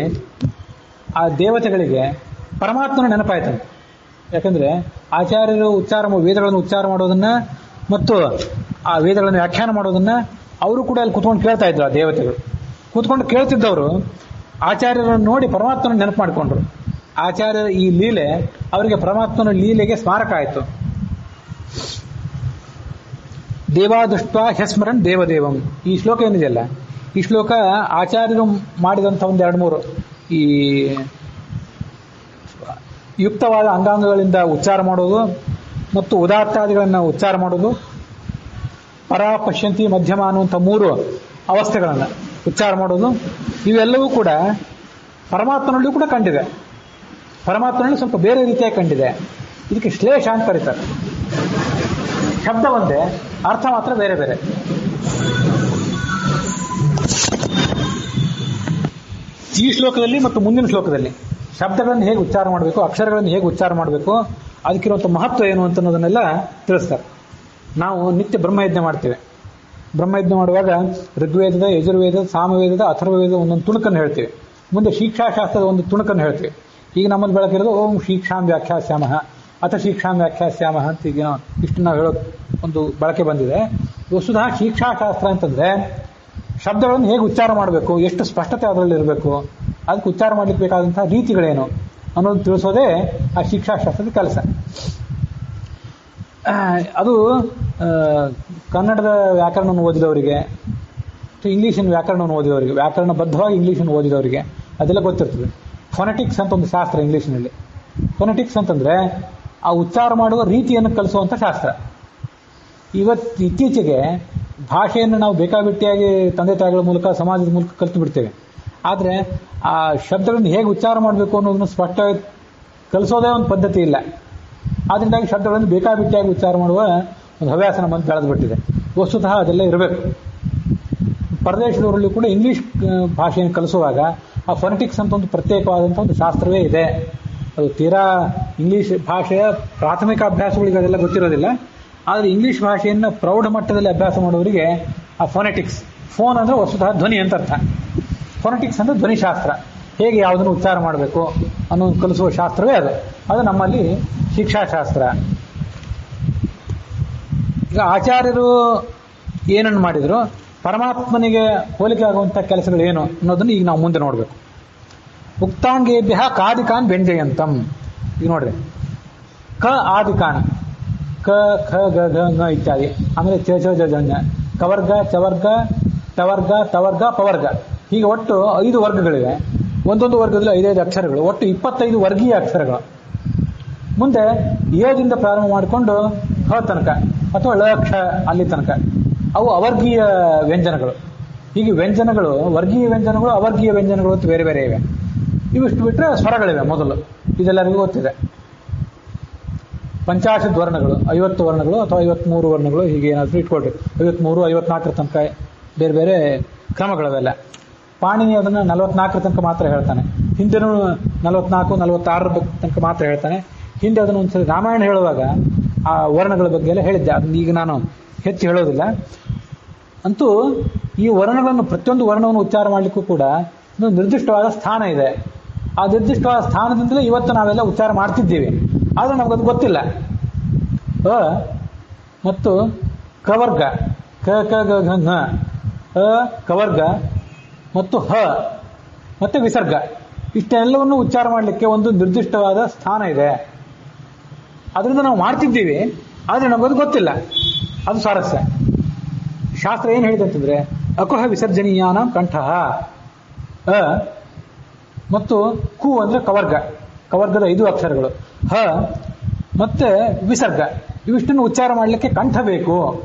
ಆ ದೇವತೆಗಳಿಗೆ ಪರಮಾತ್ಮನ ನೆನಪಾಯ್ತಂತೆ. ಯಾಕಂದ್ರೆ ಆಚಾರ್ಯರು ವೇದಗಳನ್ನು ಉಚ್ಚಾರ ಮಾಡೋದನ್ನ ಮತ್ತು ಆ ವೇದಗಳನ್ನು ವ್ಯಾಖ್ಯಾನ ಮಾಡೋದನ್ನ ಅವರು ಕೂಡ ಅಲ್ಲಿ ಕೂತ್ಕೊಂಡು ಕೇಳ್ತಾ ಇದ್ರು. ಆ ದೇವತೆಗಳು ಕೂತ್ಕೊಂಡು ಕೇಳ್ತಿದ್ದವರು ಆಚಾರ್ಯರನ್ನು ನೋಡಿ ಪರಮಾತ್ಮನ ನೆನಪು ಮಾಡಿಕೊಂಡ್ರು. ಆಚಾರ್ಯರ ಈ ಲೀಲೆ ಅವರಿಗೆ ಪರಮಾತ್ಮನ ಲೀಲೆಗೆ ಸ್ಮಾರಕ ಆಯಿತು. ದೇವಾದೃಷ್ಟ ಹ್ಯಸ್ಮರನ್ ದೇವದೇವಂ, ಈ ಶ್ಲೋಕ ಏನಿದೆಯಲ್ಲ, ಈ ಶ್ಲೋಕ ಆಚಾರ್ಯರು ಮಾಡಿದಂಥ ಒಂದು 2-3 ಈ ಯುಕ್ತವಾದ ಅಂಗಾಂಗಗಳಿಂದ ಉಚ್ಚಾರ ಮಾಡೋದು ಮತ್ತು ಉದಾತ್ತಾದಿಗಳನ್ನು ಉಚ್ಚಾರ ಮಾಡೋದು, ಪರ, ಪಶ್ಯಂತಿ, ಮಧ್ಯಮ ಅನ್ನುವಂಥ 3 ಅವಸ್ಥೆಗಳನ್ನು ಉಚ್ಚಾರ ಮಾಡೋದು, ಇವೆಲ್ಲವೂ ಕೂಡ ಪರಮಾತ್ಮನಲ್ಲೂ ಕೂಡ ಕಂಡಿದೆ. ಪರಮಾತ್ಮನಲ್ಲಿ ಸ್ವಲ್ಪ ಬೇರೆ ರೀತಿಯಾಗಿ ಕಂಡಿದೆ. ಇದಕ್ಕೆ ಶ್ಲೇಷ ಅಂತ ಕರೀತಾರೆ. ಶಬ್ದ ಒಂದೇ, ಅರ್ಥ ಮಾತ್ರ ಬೇರೆ ಬೇರೆ. ಈ ಶ್ಲೋಕದಲ್ಲಿ ಮತ್ತು ಮುಂದಿನ ಶ್ಲೋಕದಲ್ಲಿ ಶಬ್ದಗಳನ್ನು ಹೇಗೆ ಉಚ್ಚಾರ ಮಾಡಬೇಕು, ಅಕ್ಷರಗಳನ್ನು ಹೇಗೆ ಉಚ್ಚಾರ ಮಾಡಬೇಕು, ಅದಕ್ಕಿರುವಂಥ ಮಹತ್ವ ಏನು ಅಂತ ಅನ್ನೋದನ್ನೆಲ್ಲ ತಿಳಿಸ್ತಾರೆ. ನಾವು ನಿತ್ಯ ಬ್ರಹ್ಮಯಜ್ಞ ಮಾಡ್ತೇವೆ. ಬ್ರಹ್ಮಯಜ್ಞ ಮಾಡುವಾಗ ಋಗ್ವೇದದ, ಯಜುರ್ವೇದದ, ಸಾಮವೇದದ, ಅಥರ್ವವೇದದ ಒಂದೊಂದು ತುಣುಕನ್ನು ಹೇಳ್ತೀವಿ. ಮುಂದೆ ಶಿಕ್ಷಾಶಾಸ್ತ್ರದ ಒಂದು ತುಣುಕನ್ನು ಹೇಳ್ತೀವಿ. ಈಗ ನಮ್ಮಲ್ಲಿ ಬೆಳಕಿರೋದು ಓಂ ಶಿಕ್ಷಾಂ ವ್ಯಾಖ್ಯಾಸ್ಯಾಮಃ ಅಥ ಶಿಕ್ಷಾಂ ವ್ಯಾಖ್ಯಾಸ್ಯಾಮಃ ಅಂತ ಈಗ ಇಷ್ಟು ನಾವು ಹೇಳೋ ಒಂದು ಬಳಕೆ ಬಂದಿದೆ. ವಸ್ತುತಃ ಶಿಕ್ಷಾಶಾಸ್ತ್ರ ಅಂತಂದ್ರೆ ಶಬ್ದಗಳನ್ನು ಹೇಗೆ ಉಚ್ಚಾರ ಮಾಡಬೇಕು, ಎಷ್ಟು ಸ್ಪಷ್ಟತೆ ಅದರಲ್ಲಿ ಇರಬೇಕು, ಅದಕ್ಕೆ ಉಚ್ಚಾರ ಮಾಡಲಿಕ್ಕೆ ಬೇಕಾದಂತಹ ರೀತಿಗಳೇನು ಅನ್ನೋದು ತಿಳಿಸೋದೇ ಆ ಶಿಕ್ಷಾಶಾಸ್ತ್ರದ ಕೆಲಸ. ಅದು ಕನ್ನಡದ ವ್ಯಾಕರಣವನ್ನು ಓದಿದವರಿಗೆ, ಇಂಗ್ಲೀಷಿನ ವ್ಯಾಕರಣವನ್ನು ಓದಿದವರಿಗೆ, ವ್ಯಾಕರಣಬದ್ಧವಾಗಿ ಇಂಗ್ಲೀಷನ್ನು ಓದಿದವರಿಗೆ ಅದೆಲ್ಲ ಗೊತ್ತಿರ್ತದೆ. ಫೊನೆಟಿಕ್ಸ್ ಅಂತ ಒಂದು ಶಾಸ್ತ್ರ ಇಂಗ್ಲೀಷಿನಲ್ಲಿ. ಫೊನೆಟಿಕ್ಸ್ ಅಂತಂದ್ರೆ ಆ ಉಚ್ಚಾರ ಮಾಡುವ ರೀತಿಯನ್ನು ಕಲಿಸುವಂಥ ಶಾಸ್ತ್ರ. ಇತ್ತೀಚೆಗೆ ಭಾಷೆಯನ್ನು ನಾವು ಬೇಕಾಬಿಟ್ಟಿಯಾಗಿ ತಂದೆ ತಾಯಿಗಳ ಮೂಲಕ, ಸಮಾಜದ ಮೂಲಕ ಕಲಿತು ಬಿಡ್ತೇವೆ. ಆದರೆ ಆ ಶಬ್ದಗಳನ್ನು ಹೇಗೆ ಉಚ್ಚಾರ ಮಾಡಬೇಕು ಅನ್ನೋದನ್ನು ಸ್ಪಷ್ಟವಾಗಿ ಕಲಿಸೋದೇ ಒಂದು ಪದ್ಧತಿ ಇಲ್ಲ. ಆದ್ದರಿಂದಾಗಿ ಶಬ್ದಗಳನ್ನು ಬೇಕಾಬಿಟ್ಟಿಯಾಗಿ ಉಚ್ಚಾರ ಮಾಡುವ ಒಂದು ಹವ್ಯಾಸ ನಮ್ಮನ್ನು ಬೆಳೆದುಬಿಟ್ಟಿದೆ. ವಸ್ತುತಃ ಅದೆಲ್ಲ ಇರಬೇಕು. ಪರದೇಶದವರಲ್ಲೂ ಕೂಡ ಇಂಗ್ಲೀಷ್ ಭಾಷೆಯನ್ನು ಕಲಿಸುವಾಗ ಆ ಫೊನೆಟಿಕ್ಸ್ ಅಂತ ಒಂದು ಪ್ರತ್ಯೇಕವಾದಂಥ ಒಂದು ಶಾಸ್ತ್ರವೇ ಇದೆ. ಅದು ತೀರಾ ಇಂಗ್ಲೀಷ್ ಭಾಷೆಯ ಪ್ರಾಥಮಿಕ ಅಭ್ಯಾಸಗಳಿಗೆ ಅದೆಲ್ಲ ಗೊತ್ತಿರೋದಿಲ್ಲ. ಆದರೆ ಇಂಗ್ಲೀಷ್ ಭಾಷೆಯನ್ನು ಪ್ರೌಢ ಮಟ್ಟದಲ್ಲಿ ಅಭ್ಯಾಸ ಮಾಡುವವರಿಗೆ ಆ ಫೊನೆಟಿಕ್ಸ್, ಫೋನ್ ಅಂದರೆ ವಸ್ತುತಃ ಧ್ವನಿ ಅಂತ ಅರ್ಥ, ಫೊನೆಟಿಕ್ಸ್ ಅಂದರೆ ಧ್ವನಿಶಾಸ್ತ್ರ, ಹೇಗೆ ಯಾವುದನ್ನು ಉಚ್ಚಾರ ಮಾಡಬೇಕು ಅನ್ನೋದು ಕಲಿಸುವ ಶಾಸ್ತ್ರವೇ ಅದು. ಅದು ನಮ್ಮಲ್ಲಿ ಶಿಕ್ಷಾಶಾಸ್ತ್ರ. ಈಗ ಆಚಾರ್ಯರು ಏನನ್ನು ಮಾಡಿದ್ರು, ಪರಮಾತ್ಮನಿಗೆ ಹೋಲಿಕೆ ಆಗುವಂಥ ಕೆಲಸಗಳೇನು ಅನ್ನೋದನ್ನು ಈಗ ನಾವು ಮುಂದೆ ನೋಡಬೇಕು. ಉಕ್ತಾಂಗೇಭ್ಯ ಕಾದಿಕಾನ್ ವ್ಯಂಜಯಂತಂ. ಈಗ ನೋಡ್ರಿ, ಕ ಆದಿಕಾನ್, ಕ ಖ ಗ ಘ ङ ಇತ್ಯಾದಿ. ಆಮೇಲೆ ಚ ಚ ಜ ಜ, ಕವರ್ಗ, ಚವರ್ಗ, ಟವರ್ಗ, ತವರ್ಗ, ಪವರ್ಗ. ಹೀಗೆ ಒಟ್ಟು 5 ವರ್ಗಗಳಿವೆ. ಒಂದೊಂದು ವರ್ಗದಲ್ಲಿ 5 ಅಕ್ಷರಗಳು, ಒಟ್ಟು 25 ವರ್ಗೀಯ ಅಕ್ಷರಗಳು. ಮುಂದೆ ಯದಿಂದ ಪ್ರಾರಂಭ ಮಾಡಿಕೊಂಡು ಹ ತನಕ ಅಥವಾ ಳ ಕ್ಷ ಅಲ್ಲಿ ತನಕ ಅವು ಅವರ್ಗೀಯ ವ್ಯಂಜನಗಳು. ಹೀಗೆ ವ್ಯಂಜನಗಳು, ವರ್ಗೀಯ ವ್ಯಂಜನಗಳು, ಅವರ್ಗೀಯ ವ್ಯಂಜನಗಳು ಅಂತ ಬೇರೆ ಬೇರೆ ಇವೆ. ಇವಿಷ್ಟು ಬಿಟ್ಟರೆ ಸ್ವರಗಳಿವೆ. ಮೊದಲು ಇದೆಲ್ಲರಿಗೂ ಗೊತ್ತಿದೆ. 50 ವರ್ಣಗಳು, 50 ವರ್ಣಗಳು ಅಥವಾ 53 ವರ್ಣಗಳು, ಹೀಗೆ ಏನಾದರೂ ಇಟ್ಕೊಳ್ರಿ. 53, 54 ತನಕ ಬೇರೆ ಬೇರೆ ಕ್ರಮಗಳವೆಲ್ಲ. ಪಾಣಿನಿ ಅದನ್ನು 44 ತನಕ ಮಾತ್ರ ಹೇಳ್ತಾನೆ. ಹಿಂದೆನೂ 44, 46 ತನಕ ಮಾತ್ರ ಹೇಳ್ತಾನೆ. ಹಿಂದೆ ಅದನ್ನು ಒಂದ್ಸರಿ ರಾಮಾಯಣ ಹೇಳುವಾಗ ಆ ವರ್ಣಗಳ ಬಗ್ಗೆ ಎಲ್ಲ ಹೇಳಿದ್ದೆ. ಅದನ್ನ ಈಗ ನಾನು ಹೆಚ್ಚು ಹೇಳೋದಿಲ್ಲ. ಅಂತೂ ಈ ವರ್ಣಗಳನ್ನು, ಪ್ರತಿಯೊಂದು ವರ್ಣವನ್ನು ಉಚ್ಚಾರ ಮಾಡಲಿಕ್ಕೂ ಕೂಡ ಒಂದು ನಿರ್ದಿಷ್ಟವಾದ ಸ್ಥಾನ ಇದೆ. ಆ ನಿರ್ದಿಷ್ಟವಾದ ಸ್ಥಾನದಿಂದಲೇ ಇವತ್ತು ನಾವೆಲ್ಲ ಉಚ್ಚಾರ ಮಾಡ್ತಿದ್ದೀವಿ. ಆದರೆ ನಮಗದು ಗೊತ್ತಿಲ್ಲ. ಅ ಮತ್ತು ಕವರ್ಗ, ಕ ಕ ಗ ಘ ಘ, ಅ ಕವರ್ಗ ಮತ್ತು ಹ ಮತ್ತು ವಿಸರ್ಗ, ಇಷ್ಟೆಲ್ಲವನ್ನು ಉಚ್ಚಾರ ಮಾಡಲಿಕ್ಕೆ ಒಂದು ನಿರ್ದಿಷ್ಟವಾದ ಸ್ಥಾನ ಇದೆ. ಅದರಿಂದ ನಾವು ಮಾಡ್ತಿದ್ದೀವಿ, ಆದರೆ ನಮಗದು ಗೊತ್ತಿಲ್ಲ. ಅದು ಸ್ವಾರಸ್ಯ. ಶಾಸ್ತ್ರ ಏನು ಹೇಳಿದೆ ಅಂತಂದ್ರೆ, ಅಕುಹ ವಿಸರ್ಜನೀಯಾನ ಕಂಠ. ಅ ಮತ್ತು ಕು ಅಂದ್ರೆ ಕವರ್ಗ, ಕವರ್ಗದ 5 ಅಕ್ಷರಗಳು. ಹ ಮತ್ತೆ ವಿಸರ್ಗ, ಇವಿಷ್ಟನ್ನು ಉಚ್ಚಾರ ಮಾಡಲಿಕ್ಕೆ ಕಂಠ ಬೇಕು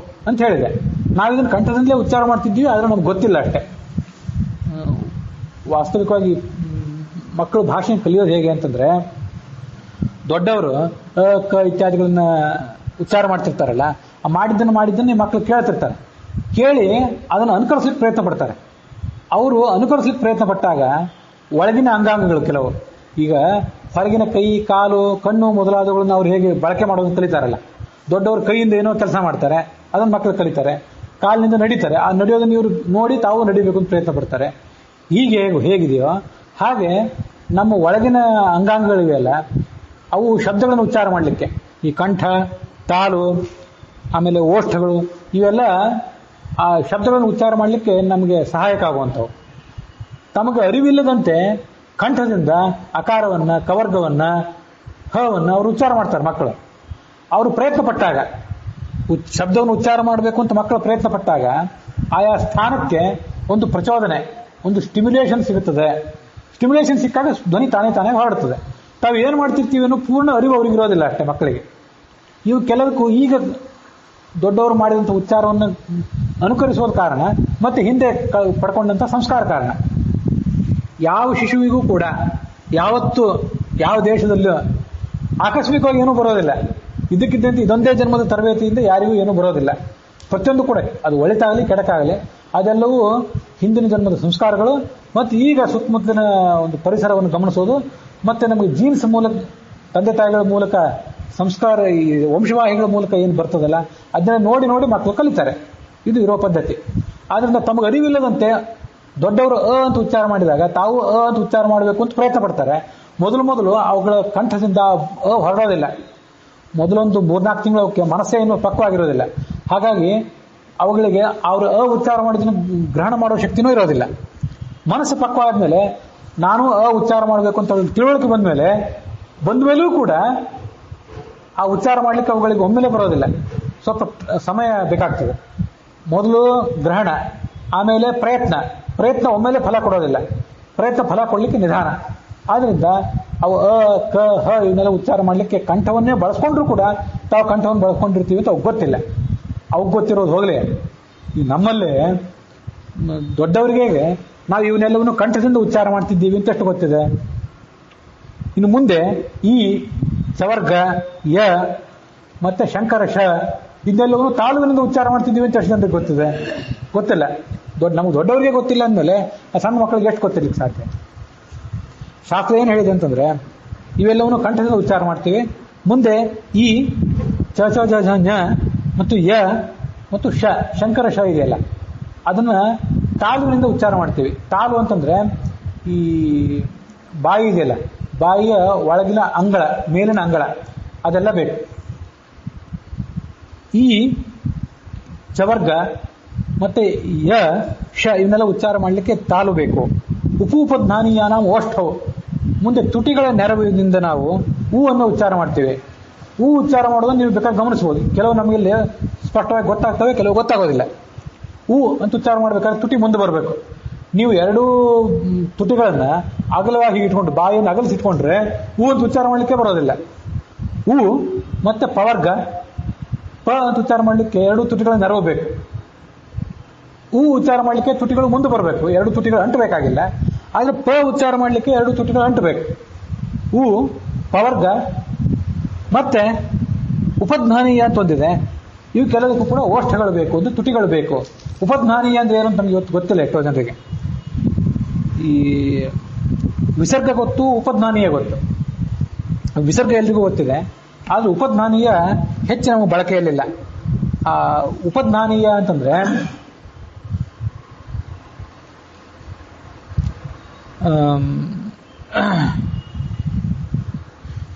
ಅಂತ ಹೇಳಿದೆ. ನಾವಿದನ್ನು ಕಂಠದಿಂದಲೇ ಉಚ್ಚಾರ ಮಾಡ್ತಿದ್ದೀವಿ, ಆದರೆ ನಮ್ಗೆ ಗೊತ್ತಿಲ್ಲ ಅಷ್ಟೇ. ವಾಸ್ತವಿಕವಾಗಿ ಮಕ್ಕಳು ಭಾಷೆ ಕಲಿಯೋದು ಹೇಗೆ ಅಂತಂದ್ರೆ, ದೊಡ್ಡವರು ಅ ಕ ಇತ್ಯಾದಿಗಳನ್ನ ಉಚ್ಚಾರ ಮಾಡ್ತಿರ್ತಾರಲ್ಲ, ಆ ಮಾಡಿದ್ದನ್ನು ಮಕ್ಕಳು ಕೇಳ್ತಿರ್ತಾರೆ. ಕೇಳಿ ಅದನ್ನು ಅನುಕರಿಸ್ಲಿಕ್ಕೆ ಪ್ರಯತ್ನ ಪಡ್ತಾರೆ. ಅವರು ಅನುಕರಿಸ್ಲಿಕ್ಕೆ ಪ್ರಯತ್ನ ಪಟ್ಟಾಗ ಒಳಗಿನ ಅಂಗಾಂಗಗಳು ಕೆಲವು, ಈಗ ಹೊರಗಿನ ಕೈ, ಕಾಲು, ಕಣ್ಣು ಮೊದಲಾದವುಗಳನ್ನ ಅವ್ರು ಹೇಗೆ ಬಳಕೆ ಮಾಡೋದನ್ನು ಕಲಿತಾರಲ್ಲ, ದೊಡ್ಡವರು ಕೈಯಿಂದ ಏನೋ ಕೆಲಸ ಮಾಡ್ತಾರೆ, ಅದನ್ನು ಮಕ್ಕಳು ಕಲಿತಾರೆ. ಕಾಲಿನಿಂದ ನಡೀತಾರೆ, ಆ ನಡೆಯೋದನ್ನು ಇವರು ನೋಡಿ ತಾವು ನಡಿಬೇಕು ಅಂತ ಪ್ರಯತ್ನ ಪಡ್ತಾರೆ. ಹೀಗೆ ಹೇಗಿದೆಯೋ ಹಾಗೆ ನಮ್ಮ ಒಳಗಿನ ಅಂಗಾಂಗಗಳಿವೆಯಲ್ಲ, ಅವು ಶಬ್ದಗಳನ್ನು ಉಚ್ಚಾರ ಮಾಡಲಿಕ್ಕೆ, ಈ ಕಂಠ, ತಾಲು, ಆಮೇಲೆ ಓಷ್ಠಗಳು, ಇವೆಲ್ಲ ಆ ಶಬ್ದಗಳನ್ನು ಉಚ್ಚಾರ ಮಾಡಲಿಕ್ಕೆ ನಮಗೆ ಸಹಾಯಕ ಆಗುವಂಥವು. ತಮಗೆ ಅರಿವಿಲ್ಲದಂತೆ ಕಂಠದಿಂದ ಅಕಾರವನ್ನು, ಕವರ್ಗವನ್ನು, ಹವನ್ನು ಅವರು ಉಚ್ಚಾರ ಮಾಡ್ತಾರೆ ಮಕ್ಕಳು. ಅವರು ಪ್ರಯತ್ನ ಪಟ್ಟಾಗ, ಶಬ್ದವನ್ನು ಉಚ್ಚಾರ ಮಾಡಬೇಕು ಅಂತ ಮಕ್ಕಳು ಪ್ರಯತ್ನ ಪಟ್ಟಾಗ ಆಯಾ ಸ್ಥಾನಕ್ಕೆ ಒಂದು ಪ್ರಚೋದನೆ, ಒಂದು ಸ್ಟಿಮ್ಯುಲೇಷನ್ ಸಿಗುತ್ತದೆ. ಸ್ಟಿಮ್ಯುಲೇಷನ್ ಸಿಕ್ಕಾಗ ಧ್ವನಿ ತಾನೇ ಹೊರಡ್ತದೆ. ತಾವು ಏನು ಮಾಡ್ತಿರ್ತೀವಿ ಅನ್ನೋ ಪೂರ್ಣ ಅರಿವು ಅವ್ರಿಗೆ ಇರೋದಿಲ್ಲ ಅಷ್ಟೇ ಮಕ್ಕಳಿಗೆ. ಇವು ಕೆಲವಕ್ಕೂ ಈಗ ದೊಡ್ಡವರು ಮಾಡಿದಂಥ ಉಚ್ಚಾರವನ್ನು ಅನುಕರಿಸೋದ ಕಾರಣ, ಮತ್ತೆ ಹಿಂದೆ ಪಡ್ಕೊಂಡಂಥ ಸಂಸ್ಕಾರ ಕಾರಣ. ಯಾವ ಶಿಶುವಿಗೂ ಕೂಡ ಯಾವತ್ತು ಯಾವ ದೇಶದಲ್ಲೂ ಆಕಸ್ಮಿಕವಾಗಿ ಏನೂ ಬರೋದಿಲ್ಲ. ಇದಕ್ಕಿದ್ದಂತೆ ಇದೊಂದೇ ಜನ್ಮದ ತರಬೇತಿಯಿಂದ ಯಾರಿಗೂ ಏನೂ ಬರೋದಿಲ್ಲ. ಪ್ರತಿಯೊಂದು ಕೂಡ, ಅದು ಒಳಿತಾಗಲಿ ಕೆಡಕಾಗಲಿ, ಅದೆಲ್ಲವೂ ಹಿಂದಿನ ಜನ್ಮದ ಸಂಸ್ಕಾರಗಳು, ಮತ್ತು ಈಗ ಸುತ್ತಮುತ್ತಲಿನ ಒಂದು ಪರಿಸರವನ್ನು ಗಮನಿಸೋದು, ಮತ್ತು ನಮಗೆ ಜೀನ್ಸ್ ಮೂಲಕ, ತಂದೆ ತಾಯಿಗಳ ಮೂಲಕ ಸಂಸ್ಕಾರ, ಈ ವಂಶವಾಹಿಗಳ ಮೂಲಕ ಏನು ಬರ್ತದಲ್ಲ, ಅದನ್ನ ನೋಡಿ ನೋಡಿ ಮಕ್ಕಳು ಕಲಿತಾರೆ. ಇದು ಇರೋ ಪದ್ಧತಿ. ಆದ್ರಿಂದ ತಮಗೆ ಅರಿವಿಲ್ಲದಂತೆ ದೊಡ್ಡವರು ಅ ಅಂತ ಉಚ್ಚಾರ ಮಾಡಿದಾಗ ತಾವು ಅ ಅಂತ ಉಚ್ಚಾರ ಮಾಡಬೇಕು ಅಂತ ಪ್ರಯತ್ನ ಪಡ್ತಾರೆ. ಮೊದಲು ಅವುಗಳ ಕಂಠದಿಂದ ಅ ಹೊರಡೋದಿಲ್ಲ. ಮೊದಲೊಂದು 3-4 ತಿಂಗಳು ಅವಕ್ಕೆ ಮನಸ್ಸೇ ಇನ್ನೂ ಪಕ್ವಾಗಿರೋದಿಲ್ಲ. ಹಾಗಾಗಿ ಅವುಗಳಿಗೆ ಅವರು ಅ ಉಚ್ಚಾರ ಮಾಡಿದ್ದನ್ನು ಗ್ರಹಣ ಮಾಡೋ ಶಕ್ತಿನೂ ಇರೋದಿಲ್ಲ. ಮನಸ್ಸು ಪಕ್ವ ಆದಮೇಲೆ ನಾನು ಅ ಉಚ್ಚಾರ ಮಾಡಬೇಕು ಅಂತ ತಿಳುವಳಿಕೆ ಬಂದ ಮೇಲೂ ಕೂಡ ಆ ಉಚ್ಚಾರ ಮಾಡಲಿಕ್ಕೆ ಅವುಗಳಿಗೆ ಒಮ್ಮೆಲೆ ಬರೋದಿಲ್ಲ. ಸ್ವಲ್ಪ ಸಮಯ ಬೇಕಾಗ್ತದೆ. ಮೊದಲು ಗ್ರಹಣ, ಆಮೇಲೆ ಪ್ರಯತ್ನ ಒಮ್ಮೆಲೆ ಫಲ ಕೊಡೋದಿಲ್ಲ. ಪ್ರಯತ್ನ ಫಲ ಕೊಡಲಿಕ್ಕೆ ನಿಧಾನ. ಆದ್ರಿಂದ ಅವು ಅ ಕ ಹ ಇವನ್ನೆಲ್ಲ ಉಚ್ಚಾರ ಮಾಡಲಿಕ್ಕೆ ಕಂಠವನ್ನೇ ಬಳಸ್ಕೊಂಡ್ರು ಕೂಡ ತಾವು ಕಂಠವನ್ನು ಬಳಸ್ಕೊಂಡಿರ್ತೀವಿ ಅಂತ ಅವ್ಗೆ ಗೊತ್ತಿಲ್ಲ. ಅವ್ಗೆ ಗೊತ್ತಿರೋದು ಹೋಗಲಿ. ಈ ನಮ್ಮಲ್ಲಿ ದೊಡ್ಡವರಿಗೆ ನಾವು ಇವನ್ನೆಲ್ಲವನ್ನು ಕಂಠದಿಂದ ಉಚ್ಚಾರ ಮಾಡ್ತಿದ್ದೀವಿ ಅಂತ ಎಷ್ಟು ಗೊತ್ತಿದೆ. ಇನ್ನು ಮುಂದೆ ಈ ಚವರ್ಗ ಯ ಮತ್ತೆ ಶಂಕರ ಶ ಇದೆಲ್ಲವೂ ತಾಳುವಿನಿಂದ ಉಚ್ಚಾರ ಮಾಡ್ತಿದ್ದೀವಿ ಅಂತ ಎಷ್ಟು ಜನರಿಗೆ ಗೊತ್ತಿದೆ? ಗೊತ್ತಿಲ್ಲ. ನಮ್ಗೆ ದೊಡ್ಡವರಿಗೆ ಗೊತ್ತಿಲ್ಲ ಅಂದಮೇಲೆ ಆ ಸಣ್ಣ ಮಕ್ಕಳಿಗೆ ಎಷ್ಟು ಗೊತ್ತಿರ್ಲಿಕ್ಕೆ ಸಾಧ್ಯ? ಶಾಸ್ತ್ರ ಏನು ಹೇಳಿದೆ ಅಂತಂದ್ರೆ ಇವೆಲ್ಲವನ್ನು ಕಂಠದಿಂದ ಉಚ್ಚಾರ ಮಾಡ್ತೀವಿ. ಮುಂದೆ ಈ ಚ ಚ ಜ ಝ ಞ ಮತ್ತು ಯ ಮತ್ತು ಶ ಶಂಕರ ಶ ಇದೆಯಲ್ಲ ಅದನ್ನ ತಾಳುವಿನಿಂದ ಉಚ್ಚಾರ ಮಾಡ್ತೀವಿ. ತಾಳು ಅಂತಂದ್ರೆ ಈ ಬಾಯಿ ಇದೆಯಲ್ಲ, ಬಾಯಿಯ ಒಳಗಿನ ಅಂಗಳ, ಮೇಲಿನ ಅಂಗಳ ಅದೆಲ್ಲ ಬೇಕು. ಈ ಚವರ್ಗ ಮತ್ತೆ ಯ ಶ ಇವನ್ನೆಲ್ಲ ಉಚ್ಚಾರ ಮಾಡಲಿಕ್ಕೆ ತಾಳು ಬೇಕು. ಉಪೂಪಧ್ಮಾನೀಯಾನ ಓಷ್ಠವು, ಮುಂದೆ ತುಟಿಗಳ ನೆರವಿನಿಂದ ನಾವು ಹೂ ಅನ್ನು ಉಚ್ಚಾರ ಮಾಡ್ತೀವಿ. ಹೂ ಉಚ್ಚಾರ ಮಾಡೋದನ್ನು ನೀವು ಬೇಕಾದ್ರೆ ಗಮನಿಸಬಹುದು. ಕೆಲವು ನಮಗೆ ಇಲ್ಲಿ ಸ್ಪಷ್ಟವಾಗಿ ಗೊತ್ತಾಗ್ತವೆ, ಕೆಲವು ಗೊತ್ತಾಗೋದಿಲ್ಲ. ಹೂ ಅಂತ ಉಚ್ಚಾರ ಮಾಡ್ಬೇಕಾದ್ರೆ ತುಟಿ ಮುಂದೆ ಬರಬೇಕು. ನೀವು ಎರಡೂ ತುಟಿಗಳನ್ನ ಅಗಲವಾಗಿ ಇಟ್ಕೊಂಡು ಬಾಯಿಯನ್ನು ಅಗಲಿಸಿಟ್ಕೊಂಡ್ರೆ ಹೂ ಅಂತ ಉಚ್ಚಾರ ಮಾಡಲಿಕ್ಕೆ ಬರೋದಿಲ್ಲ. ಹೂ ಮತ್ತೆ ಪವರ್ಗ ಪ ಅಂತ ಉಚ್ಚಾರ ಮಾಡಲಿಕ್ಕೆ ಎರಡು ತುಟಿಗಳ ನೆರವು ಬೇಕು. ಹೂ ಉಚ್ಚಾರ ಮಾಡಲಿಕ್ಕೆ ತುಟಿಗಳು ಮುಂದೆ ಬರಬೇಕು, ಎರಡು ತುಟಿಗಳು ಅಂಟಬೇಕಾಗಿಲ್ಲ. ಆದರೆ ಪ ಉಚ್ಚಾರ ಮಾಡಲಿಕ್ಕೆ ಎರಡು ತುಟಿಗಳು ಅಂಟಬೇಕು. ಹೂ ಪವರ್ಗ ಮತ್ತೆ ಉಪಧ್ಮಾನೀಯ ಅಂತ ಒಂದಿದೆ. ಇವು ಕೆಲವಕ್ಕೂ ಕೂಡ ಓಷ್ಠಗಳು ಬೇಕು, ಒಂದು ತುಟಿಗಳು ಬೇಕು. ಉಪಧ್ಮಾನೀಯ ಅಂದ್ರೆ ಏನು ಅಂತ ನಮ್ಗೆ ಇವತ್ತು ಗೊತ್ತಿಲ್ಲ ಎಷ್ಟೋ ಜನರಿಗೆ. ಈ ವಿಸರ್ಗ ಗೊತ್ತು, ಉಪಧ್ಮಾನೀಯ ಗೊತ್ತು. ವಿಸರ್ಗ ಎಲ್ರಿಗೂ ಗೊತ್ತಿದೆ, ಆದ್ರೆ ಉಪಧ್ಮಾನೀಯ ಹೆಚ್ಚು ನಮಗೆ ಬಳಕೆಯಲ್ಲಿಲ್ಲ. ಆ ಉಪಧ್ಮಾನೀಯ ಅಂತಂದ್ರೆ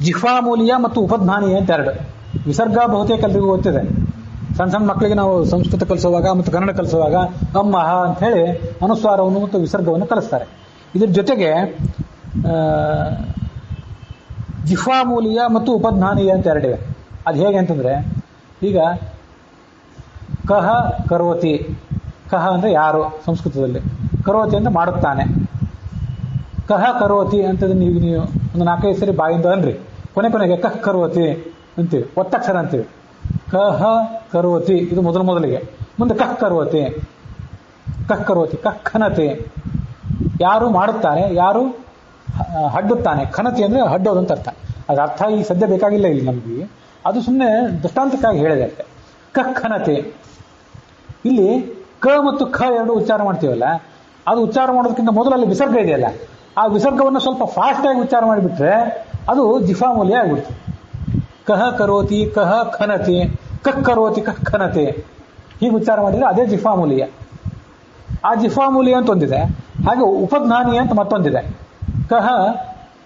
ಜಿಹ್ವಾಮೂಲಿಯ ಮತ್ತು ಉಪಧ್ಮಾನೀಯ ಅಂತ ಎರಡು. ವಿಸರ್ಗ ಬಹುತೇಕ ಎಲ್ರಿಗೂ ಗೊತ್ತಿದೆ. ಸಣ್ಣ ಸಣ್ಣ ಮಕ್ಕಳಿಗೆ ನಾವು ಸಂಸ್ಕೃತ ಕಲಿಸುವಾಗ ಮತ್ತು ಕನ್ನಡ ಕಲಿಸುವಾಗ ಅಮ್ಮ ಅಂತ ಹೇಳಿ ಅನುಸ್ವಾರವನ್ನು ಮತ್ತು ವಿಸರ್ಗವನ್ನು ಕಲಿಸ್ತಾರೆ. ಇದ್ರ ಜೊತೆಗೆ ಜಿಹ್ವಾಮೂಲಿಯ ಮತ್ತು ಉಪಧ್ಮಾನೀಯ ಅಂತ ಎರಡಿವೆ. ಅದು ಹೇಗೆ ಅಂತಂದ್ರೆ ಈಗ ಕಹ ಕರೋತಿ, ಕಹ ಅಂದ್ರೆ ಯಾರು ಸಂಸ್ಕೃತದಲ್ಲಿ, ಕರೋತಿ ಅಂದ್ರೆ ಮಾಡುತ್ತಾನೆ. ಕಹ ಕರೋತಿ ಅಂತಂದ್ರೆ ನೀವು ಒಂದು 4-5 ಸರಿ ಬಾಯಿಂದ ಅನ್ರಿ, ಕೊನೆಗೆ ಕಹ್ ಕರೋತಿ ಅಂತೀವಿ, ಒತ್ತಕ್ಷರ ಅಂತೀವಿ. ಕಹ ಕರೋತಿ ಇದು ಮೊದಲಿಗೆ, ಮುಂದೆ ಕಹ್ ಕರೋತಿ, ಕಹ್ ಕರೋತಿ, ಕಹ್ ಖನತೆ ಯಾರು ಮಾಡುತ್ತಾನೆ, ಯಾರು ಹಡ್ಡುತ್ತಾನೆ. ಖನತಿ ಅಂದ್ರೆ ಹಡ್ಡೋದು ಅಂತ ಅರ್ಥ. ಅದ್ರ ಅರ್ಥ ಈ ಸದ್ಯ ಬೇಕಾಗಿಲ್ಲ ಇಲ್ಲಿ ನಮ್ಗೆ, ಅದು ಸುಮ್ಮನೆ ದೃಷ್ಟಾಂತಕ್ಕಾಗಿ ಹೇಳಿದೆ ಅಷ್ಟೆ. ಕಹ್ ಖನತೆ, ಇಲ್ಲಿ ಕ ಮತ್ತು ಖ ಎರಡು ಉಚ್ಚಾರ ಮಾಡ್ತೀವಲ್ಲ, ಅದು ಉಚ್ಚಾರ ಮಾಡೋದಕ್ಕಿಂತ ಮೊದಲು ಅಲ್ಲಿ ವಿಸರ್ಗ ಇದೆಯಲ್ಲ, ಆ ವಿಸರ್ಗವನ್ನು ಸ್ವಲ್ಪ ಫಾಸ್ಟ್ ಆಗಿ ಉಚ್ಚಾರ ಮಾಡಿಬಿಟ್ರೆ ಅದು ಜಿಫಾಮೂಲ್ಯ ಆಗ್ಬಿಡ್ತು. ಕಹ ಕರೋತಿ, ಕಹ ಖನತೆ, ಕಹ್ ಕರೋತಿ, ಕಹ್ ಖನತೆ ಹೀಗೆ ಉಚ್ಚಾರ ಮಾಡಿದ್ರೆ ಅದೇ ಜಿಫಾಮೂಲ್ಯ. ಆ ಜಿಫಾಮೂಲ್ಯ ಅಂತ ಒಂದಿದೆ. ಹಾಗೆ ಉಪಧ್ಮಾನೀಯ ಅಂತ ಮತ್ತೊಂದಿದೆ. ಕಹ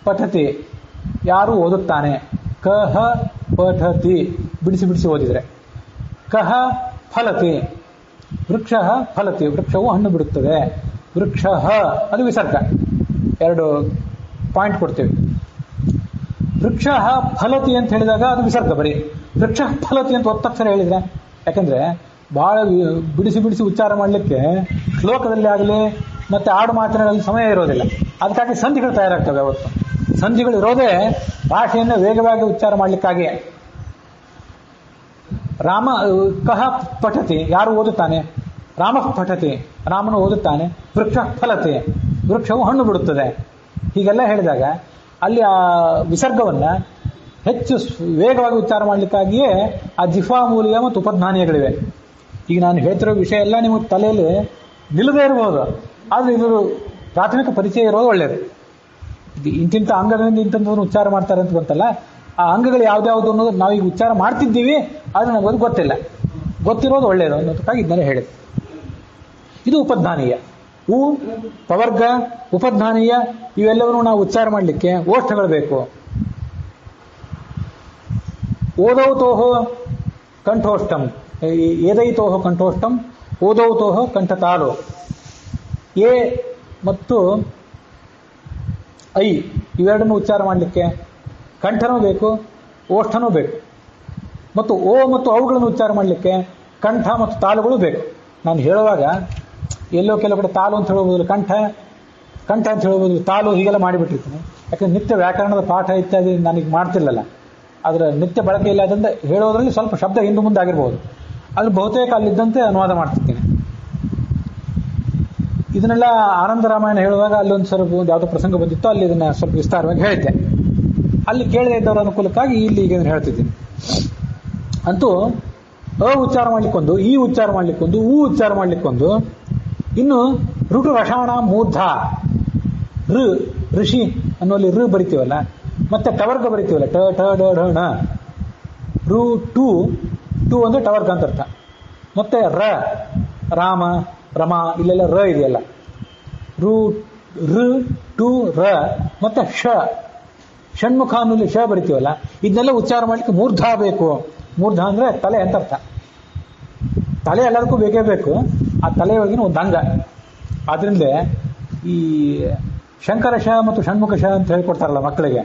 ಪಠತಿ ಯಾರು ಓದುತ್ತಾನೆ, ಕಹ ಪಠತಿ ಬಿಡಿಸಿ ಓದಿದ್ರೆ. ಕಹ ಫಲತಿ ವೃಕ್ಷ ಫಲತಿ ವೃಕ್ಷವು ಹಣ್ಣು ಬಿಡುತ್ತದೆ. ವೃಕ್ಷ ಅದು ವಿಸರ್ಗ, ಎರಡು ಪಾಯಿಂಟ್ ಕೊಡ್ತೇವೆ. ವೃಕ್ಷ ಫಲತಿ ಅಂತ ಹೇಳಿದಾಗ ಅದು ವಿಸರ್ಗ ಬರೀ. ವೃಕ್ಷ ಫಲತಿ ಅಂತ ಒತ್ತಕ್ಷರ ಹೇಳಿದ್ರೆ, ಯಾಕಂದ್ರೆ ಬಹಳ ಬಿಡಿಸಿ ಉಚ್ಚಾರ ಮಾಡಲಿಕ್ಕೆ ಶ್ಲೋಕದಲ್ಲಿ ಆಗಲಿ ಮತ್ತೆ ಆಡು ಮಾತಿನಲ್ಲಿ ಸಮಯ ಇರೋದಿಲ್ಲ. ಅದಕ್ಕಾಗಿ ಸಂಧಿಗಳು ತಯಾರಾಗ್ತವೆ. ಅವತ್ತು ಸಂಧಿಗಳು ಇರೋದೇ ಭಾಷೆಯನ್ನು ವೇಗವಾಗಿ ಉಚ್ಚಾರ ಮಾಡಲಿಕ್ಕಾಗಿ. ರಾಮ ಕಹ ಪಠತಿ ಯಾರು ಓದುತ್ತಾನೆ, ರಾಮ ಪಠತಿ ರಾಮನು ಓದುತ್ತಾನೆ. ವೃಕ್ಷ ಫಲತೆ ವೃಕ್ಷವು ಹಣ್ಣು ಬಿಡುತ್ತದೆ. ಹೀಗೆಲ್ಲ ಹೇಳಿದಾಗ ಅಲ್ಲಿ ಆ ವಿಸರ್ಗವನ್ನ ಹೆಚ್ಚು ವೇಗವಾಗಿ ಉಚ್ಚಾರ ಮಾಡಲಿಕ್ಕಾಗಿಯೇ ಆ ಜಿಫಾಮೂಲ್ಯ ಮತ್ತು ಉಪಧ್ಮಾನೀಯಗಳಿವೆ. ಈಗ ನಾನು ಹೇಳ್ತಿರೋ ವಿಷಯ ಎಲ್ಲ ನಿಮ್ಮ ತಲೆಯಲ್ಲಿ ನಿಲ್ಲದೇ ಇರಬಹುದು, ಆದರೆ ಇದು ಪ್ರಾಥಮಿಕ ಪರಿಚಯ ಇರೋದು ಒಳ್ಳೆಯದು. ಇಂತಿಂಥ ಅಂಗದಿಂದ ಇಂಥದ್ದನ್ನು ಉಚ್ಚಾರ ಮಾಡ್ತಾರೆ ಅಂತ ಬಂತಲ್ಲ, ಆ ಅಂಗಗಳು ಯಾವ್ದಾವ್ದು ಅನ್ನೋದು ನಾವೀಗ ಉಚ್ಚಾರ ಮಾಡ್ತಿದ್ದೀವಿ, ಆದರೆ ನಮಗದು ಗೊತ್ತಿಲ್ಲ. ಗೊತ್ತಿರೋದು ಒಳ್ಳೆಯದು ಅನ್ನೋದಕ್ಕಾಗಿ ಇದನ್ನೇ ಹೇಳಿದೆ. ಇದು ಉಪಧ್ಮಾನೀಯ. ಉ ಪವರ್ಗ ಉಪಧ್ಮಾನೀಯ ಇವೆಲ್ಲವನ್ನು ನಾವು ಉಚ್ಚಾರ ಮಾಡಲಿಕ್ಕೆ ಓಷ್ಠಗಳು ಬೇಕು. ಓದೌತೋಹೋ ಕಂಠೋಷ್ಟಂ, ಏದೈತೋಹೋ ಕಂಠೋಷ್ಟಂ, ಓದೌತೋಹೋ ಕಂಠತಾಲು. ಎ ಮತ್ತು ಐ ಇವೆರಡನ್ನು ಉಚ್ಚಾರ ಮಾಡಲಿಕ್ಕೆ ಕಂಠನೂ ಬೇಕು, ಓಷ್ಠನೂ ಬೇಕು. ಮತ್ತು ಓ ಮತ್ತು ಅವುಗಳನ್ನು ಉಚ್ಚಾರ ಮಾಡಲಿಕ್ಕೆ ಕಂಠ ಮತ್ತು ತಾಲುಗಳು ಬೇಕು. ನಾನು ಹೇಳುವಾಗ ಎಲ್ಲೋ ಕೆಲವು ಕಡೆ ತಾಲು ಅಂತ ಹೇಳಬಹುದು, ಕಂಠ ಅಂತ ಹೇಳಬಹುದು, ತಾಲು ಹೀಗೆಲ್ಲ ಮಾಡಿಬಿಟ್ಟಿರ್ತೀನಿ. ಯಾಕಂದ್ರೆ ನಿತ್ಯ ವ್ಯಾಕರಣದ ಪಾಠ ಇತ್ಯಾದಿ ನನಗೆ ಮಾಡ್ತಿಲ್ಲಲ್ಲ, ಅದರ ನಿತ್ಯ ಬಳಕೆ ಇಲ್ಲ. ಅದರಿಂದ ಹೇಳೋದ್ರಲ್ಲಿ ಸ್ವಲ್ಪ ಶಬ್ದ ಹಿಂದೆ ಮುಂದೆ ಆಗಿರ್ಬೋದು, ಆದರೆ ಬಹುತೇಕ ಅಲ್ಲಿದ್ದಂತೆ ಅನುವಾದ ಮಾಡ್ತಿರ್ತೀನಿ. ಇದನ್ನೆಲ್ಲ ಆನಂದ ರಾಮಾಯಣ ಹೇಳುವಾಗ ಅಲ್ಲೊಂದು ಸ್ವಲ್ಪ ಯಾವುದೋ ಪ್ರಸಂಗ ಬಂದಿತ್ತು, ಅಲ್ಲಿ ಇದನ್ನ ಸ್ವಲ್ಪ ವಿಸ್ತಾರವಾಗಿ ಹೇಳಿದ್ದೆ. ಅಲ್ಲಿ ಕೇಳದೇ ಇದ್ದವರ ಅನುಕೂಲಕ್ಕಾಗಿ ಇಲ್ಲಿ ಈಗ ಹೇಳ್ತಿದ್ದೀನಿ. ಅಂತೂ ಉಚ್ಚಾರ ಮಾಡ್ಲಿಕ್ಕೊಂದು, ಈ ಉಚ್ಚಾರ ಮಾಡ್ಲಿಕ್ಕೊಂದು, ಉಚ್ಚಾರ ಮಾಡ್ಲಿಕ್ಕೊಂದು, ಇನ್ನು ಋಟು ರಸಾಯನ ಮೂರ್ಧ ಋಷಿ ಅನ್ನೋಲ್ಲಿ ಬರಿತೀವಲ್ಲ, ಮತ್ತೆ ಟವರ್ಗ ಬರಿತೀವಲ್ಲ, ಟ ಟ ಡ ಢ ಣ, ರು ಟು ಟು ಅಂದ್ರೆ ಟವರ್ಗ ಅಂತ ಅರ್ಥ. ಮತ್ತೆ ರಾಮ ರಮ, ಇಲ್ಲೆಲ್ಲ ಇದೆಯಲ್ಲ, ಟು ಮತ್ತೆ ಷಣ್ಮುಖ ಅನ್ನೋಲ್ಲಿ ಬರಿತೀವಲ್ಲ, ಇದನ್ನೆಲ್ಲ ಉಚ್ಚಾರ ಮಾಡ್ಲಿಕ್ಕೆ ಮೂರ್ಧ ಬೇಕು. ಮೂರ್ಧ ಅಂದ್ರೆ ತಲೆ ಅಂತ ಅರ್ಥ. ತಲೆ ಎಲ್ಲದಕ್ಕೂ ಬೇಕೇ ಬೇಕು. ಆ ತಲೆಯೊಳಗಿನ ಒಂದು ಅಂಗ. ಆದ್ರಿಂದ ಈ ಶಂಕರ ಮತ್ತು ಷಣ್ಮುಖ ಅಂತ ಹೇಳ್ಕೊಡ್ತಾರಲ್ಲ ಮಕ್ಕಳಿಗೆ,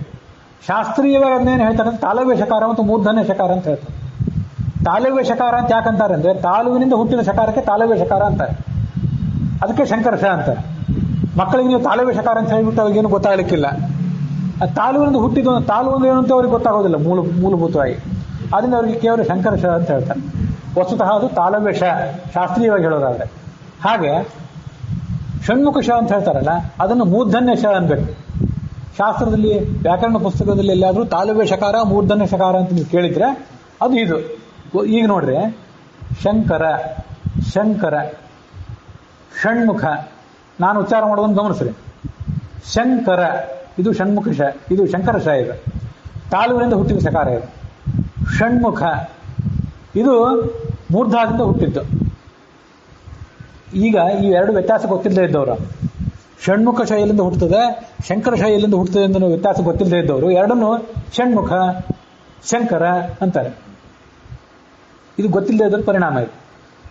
ಶಾಸ್ತ್ರೀಯವಾಗಿ ಅದನ್ನೇನು ಹೇಳ್ತಾರೆ ಅಂದ್ರೆ ತಾಲವ್ಯ ಶಕಾರ ಮತ್ತು ಮೂರ್ಧನ್ಯ ಶಕಾರ ಅಂತ ಹೇಳ್ತಾರೆ. ತಾಲವ್ಯ ಶಕಾರ ಅಂತ ಯಾಕಂತಾರೆ ಅಂದ್ರೆ ತಾಲುವಿನಿಂದ ಹುಟ್ಟಿದ ಶಕಾರಕ್ಕೆ ತಾಲವ್ಯ ಶಕಾರ ಅಂತಾರೆ. ಅದಕ್ಕೆ ಶಂಕರ ಅಂತಾರೆ. ಮಕ್ಕಳಿಗೆ ನೀವು ತಾಲವ್ಯ ಶಕಾರ ಅಂತ ಹೇಳ್ಬಿಟ್ಟು ಅವ್ರಿಗೇನು ಗೊತ್ತಾಗಲಿಕ್ಕಿಲ್ಲ. ತಾಲುವಿನಿಂದ ಹುಟ್ಟಿದ ತಾಲು ಒಂದು ಏನು ಅಂತ ಅವ್ರಿಗೆ ಗೊತ್ತಾಗೋದಿಲ್ಲ ಮೂಲಭೂತವಾಗಿ. ಅದರಿಂದ ಅವರಿಗೆ ಕೇವಲ ಶಂಕರ ಅಂತ ಹೇಳ್ತಾರೆ. ವಸ್ತುತಃ ಅದು ತಾಲವ್ಯ ಶಾಸ್ತ್ರೀಯವಾಗಿ ಹೇಳೋದಾದ್ರೆ. ಹಾಗೆ ಷಣ್ಮುಖ ಅಂತ ಹೇಳ್ತಾರಲ್ಲ, ಅದನ್ನು ಮೂರ್ಧನ್ಯ ಅನ್ಬೇಕು. ಶಾಸ್ತ್ರದಲ್ಲಿ ವ್ಯಾಕರಣ ಪುಸ್ತಕದಲ್ಲಿ ಎಲ್ಲಾದ್ರೂ ತಾಲವ್ಯ ಶಕಾರ ಮೂರ್ಧನ್ಯ ಶಕಾರ ಅಂತ ನೀವು ಕೇಳಿದ್ರೆ ಅದು ಇದು. ಈಗ ನೋಡ್ರಿ, ಶಂಕರ ಷಣ್ಮುಖ, ನಾನು ಉಚ್ಚಾರ ಮಾಡೋದನ್ನು ಗಮನಿಸ್ರಿ. ಶಂಕರ ಇದು ಷಣ್ಮುಖ ಇದು ಶಂಕರ ಇದು ತಾಲುವಿನಿಂದ ಹುಟ್ಟಿದ ಶಕಾರ. ಇದು ಷಣ್ಮುಖ, ಇದು ಮೂರ್ಧಾದಿಂದ ಹುಟ್ಟಿದ್ದು. ಈಗ ಈ ಎರಡು ವ್ಯತ್ಯಾಸ ಗೊತ್ತಿಲ್ಲದೆ ಇದ್ದವರು, ಷಣ್ಮುಖ ಎಲ್ಲಿಂದ ಹುಟ್ಟುತ್ತದೆ, ಶಂಕರ ಎಲ್ಲಿಂದ ಹುಟ್ಟುತ್ತದೆ ಅಂತ ವ್ಯತ್ಯಾಸ ಗೊತ್ತಿಲ್ಲದೆ ಇದ್ದವರು ಎರಡನ್ನು ಷಣ್ಮುಖ ಶಂಕರ ಅಂತಾರೆ. ಇದು ಗೊತ್ತಿಲ್ಲದೆ ಇದ್ರ ಪರಿಣಾಮ. ಇದು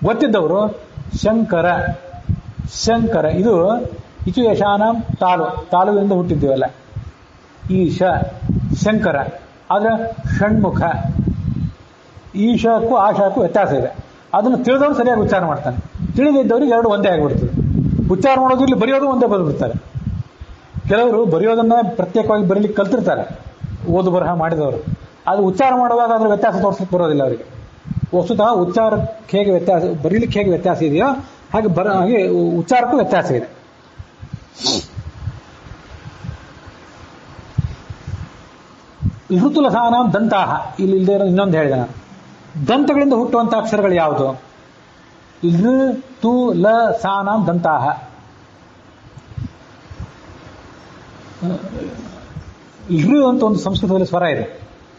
ಗೊತ್ತಿದ್ದವರು ಶಂಕರ ಇದು ಇಚು ಯಶಾನ ತಾಲುವಿನಿಂದ ಹುಟ್ಟಿದ್ದೀವಲ್ಲ, ಈಶ ಶಂಕರ. ಆದ್ರೆ ಷಣ್ಮುಖ, ಈಶಕ್ಕೂ ಆಶಕ್ಕೂ ವ್ಯತ್ಯಾಸ ಇದೆ. ಅದನ್ನು ತಿಳಿದವರು ಸರಿಯಾಗಿ ಉಚ್ಚಾರ ಮಾಡ್ತಾನೆ. ತಿಳಿದಿದ್ದವ್ರಿಗೆ ಎರಡು ಒಂದೇ ಆಗಿಬಿಡ್ತದೆ. ಉಚ್ಚಾರ ಮಾಡೋದು ಇಲ್ಲಿ ಬರೆಯೋದು ಒಂದೇ ಬರೆದ್ಬಿಡ್ತಾರೆ. ಕೆಲವರು ಬರೆಯೋದನ್ನ ಪ್ರತ್ಯೇಕವಾಗಿ ಬರೀಲಿಕ್ಕೆ ಕಲ್ತಿರ್ತಾರೆ, ಓದು ಬರಹ ಮಾಡಿದವರು. ಅದು ಉಚ್ಚಾರ ಮಾಡುವಾಗ ಅದ್ರ ವ್ಯತ್ಯಾಸ ತೋರಿಸ್ಲಿಕ್ಕೆ ಬರೋದಿಲ್ಲ ಅವರಿಗೆ. ವಸ್ತುತಃ ಉಚ್ಚಾರಕ್ಕೆ ಹೇಗೆ ವ್ಯತ್ಯಾಸ, ಬರೀಲಿಕ್ಕೆ ಹೇಗೆ ವ್ಯತ್ಯಾಸ ಇದೆಯೋ ಹಾಗೆ ಹಾಗೆ ಉಚ್ಚಾರಕ್ಕೂ ವ್ಯತ್ಯಾಸ ಇದೆ. ಋತುಲಸಾನ ದಂತಾಹ, ಇಲ್ಲಿ ಇಲ್ಲದೆ ಇರೋ ಇನ್ನೊಂದು ಹೇಳಿದೆ ನಾನು. ದಂತಗಳಿಂದ ಹುಟ್ಟುವಂತಹ ಅಕ್ಷರಗಳು ಯಾವುದು? ಋತುಲಸಾನ ದಂತಾಹ. ಅಂತ ಒಂದು ಸಂಸ್ಕೃತದಲ್ಲಿ ಸ್ವರ ಇದೆ.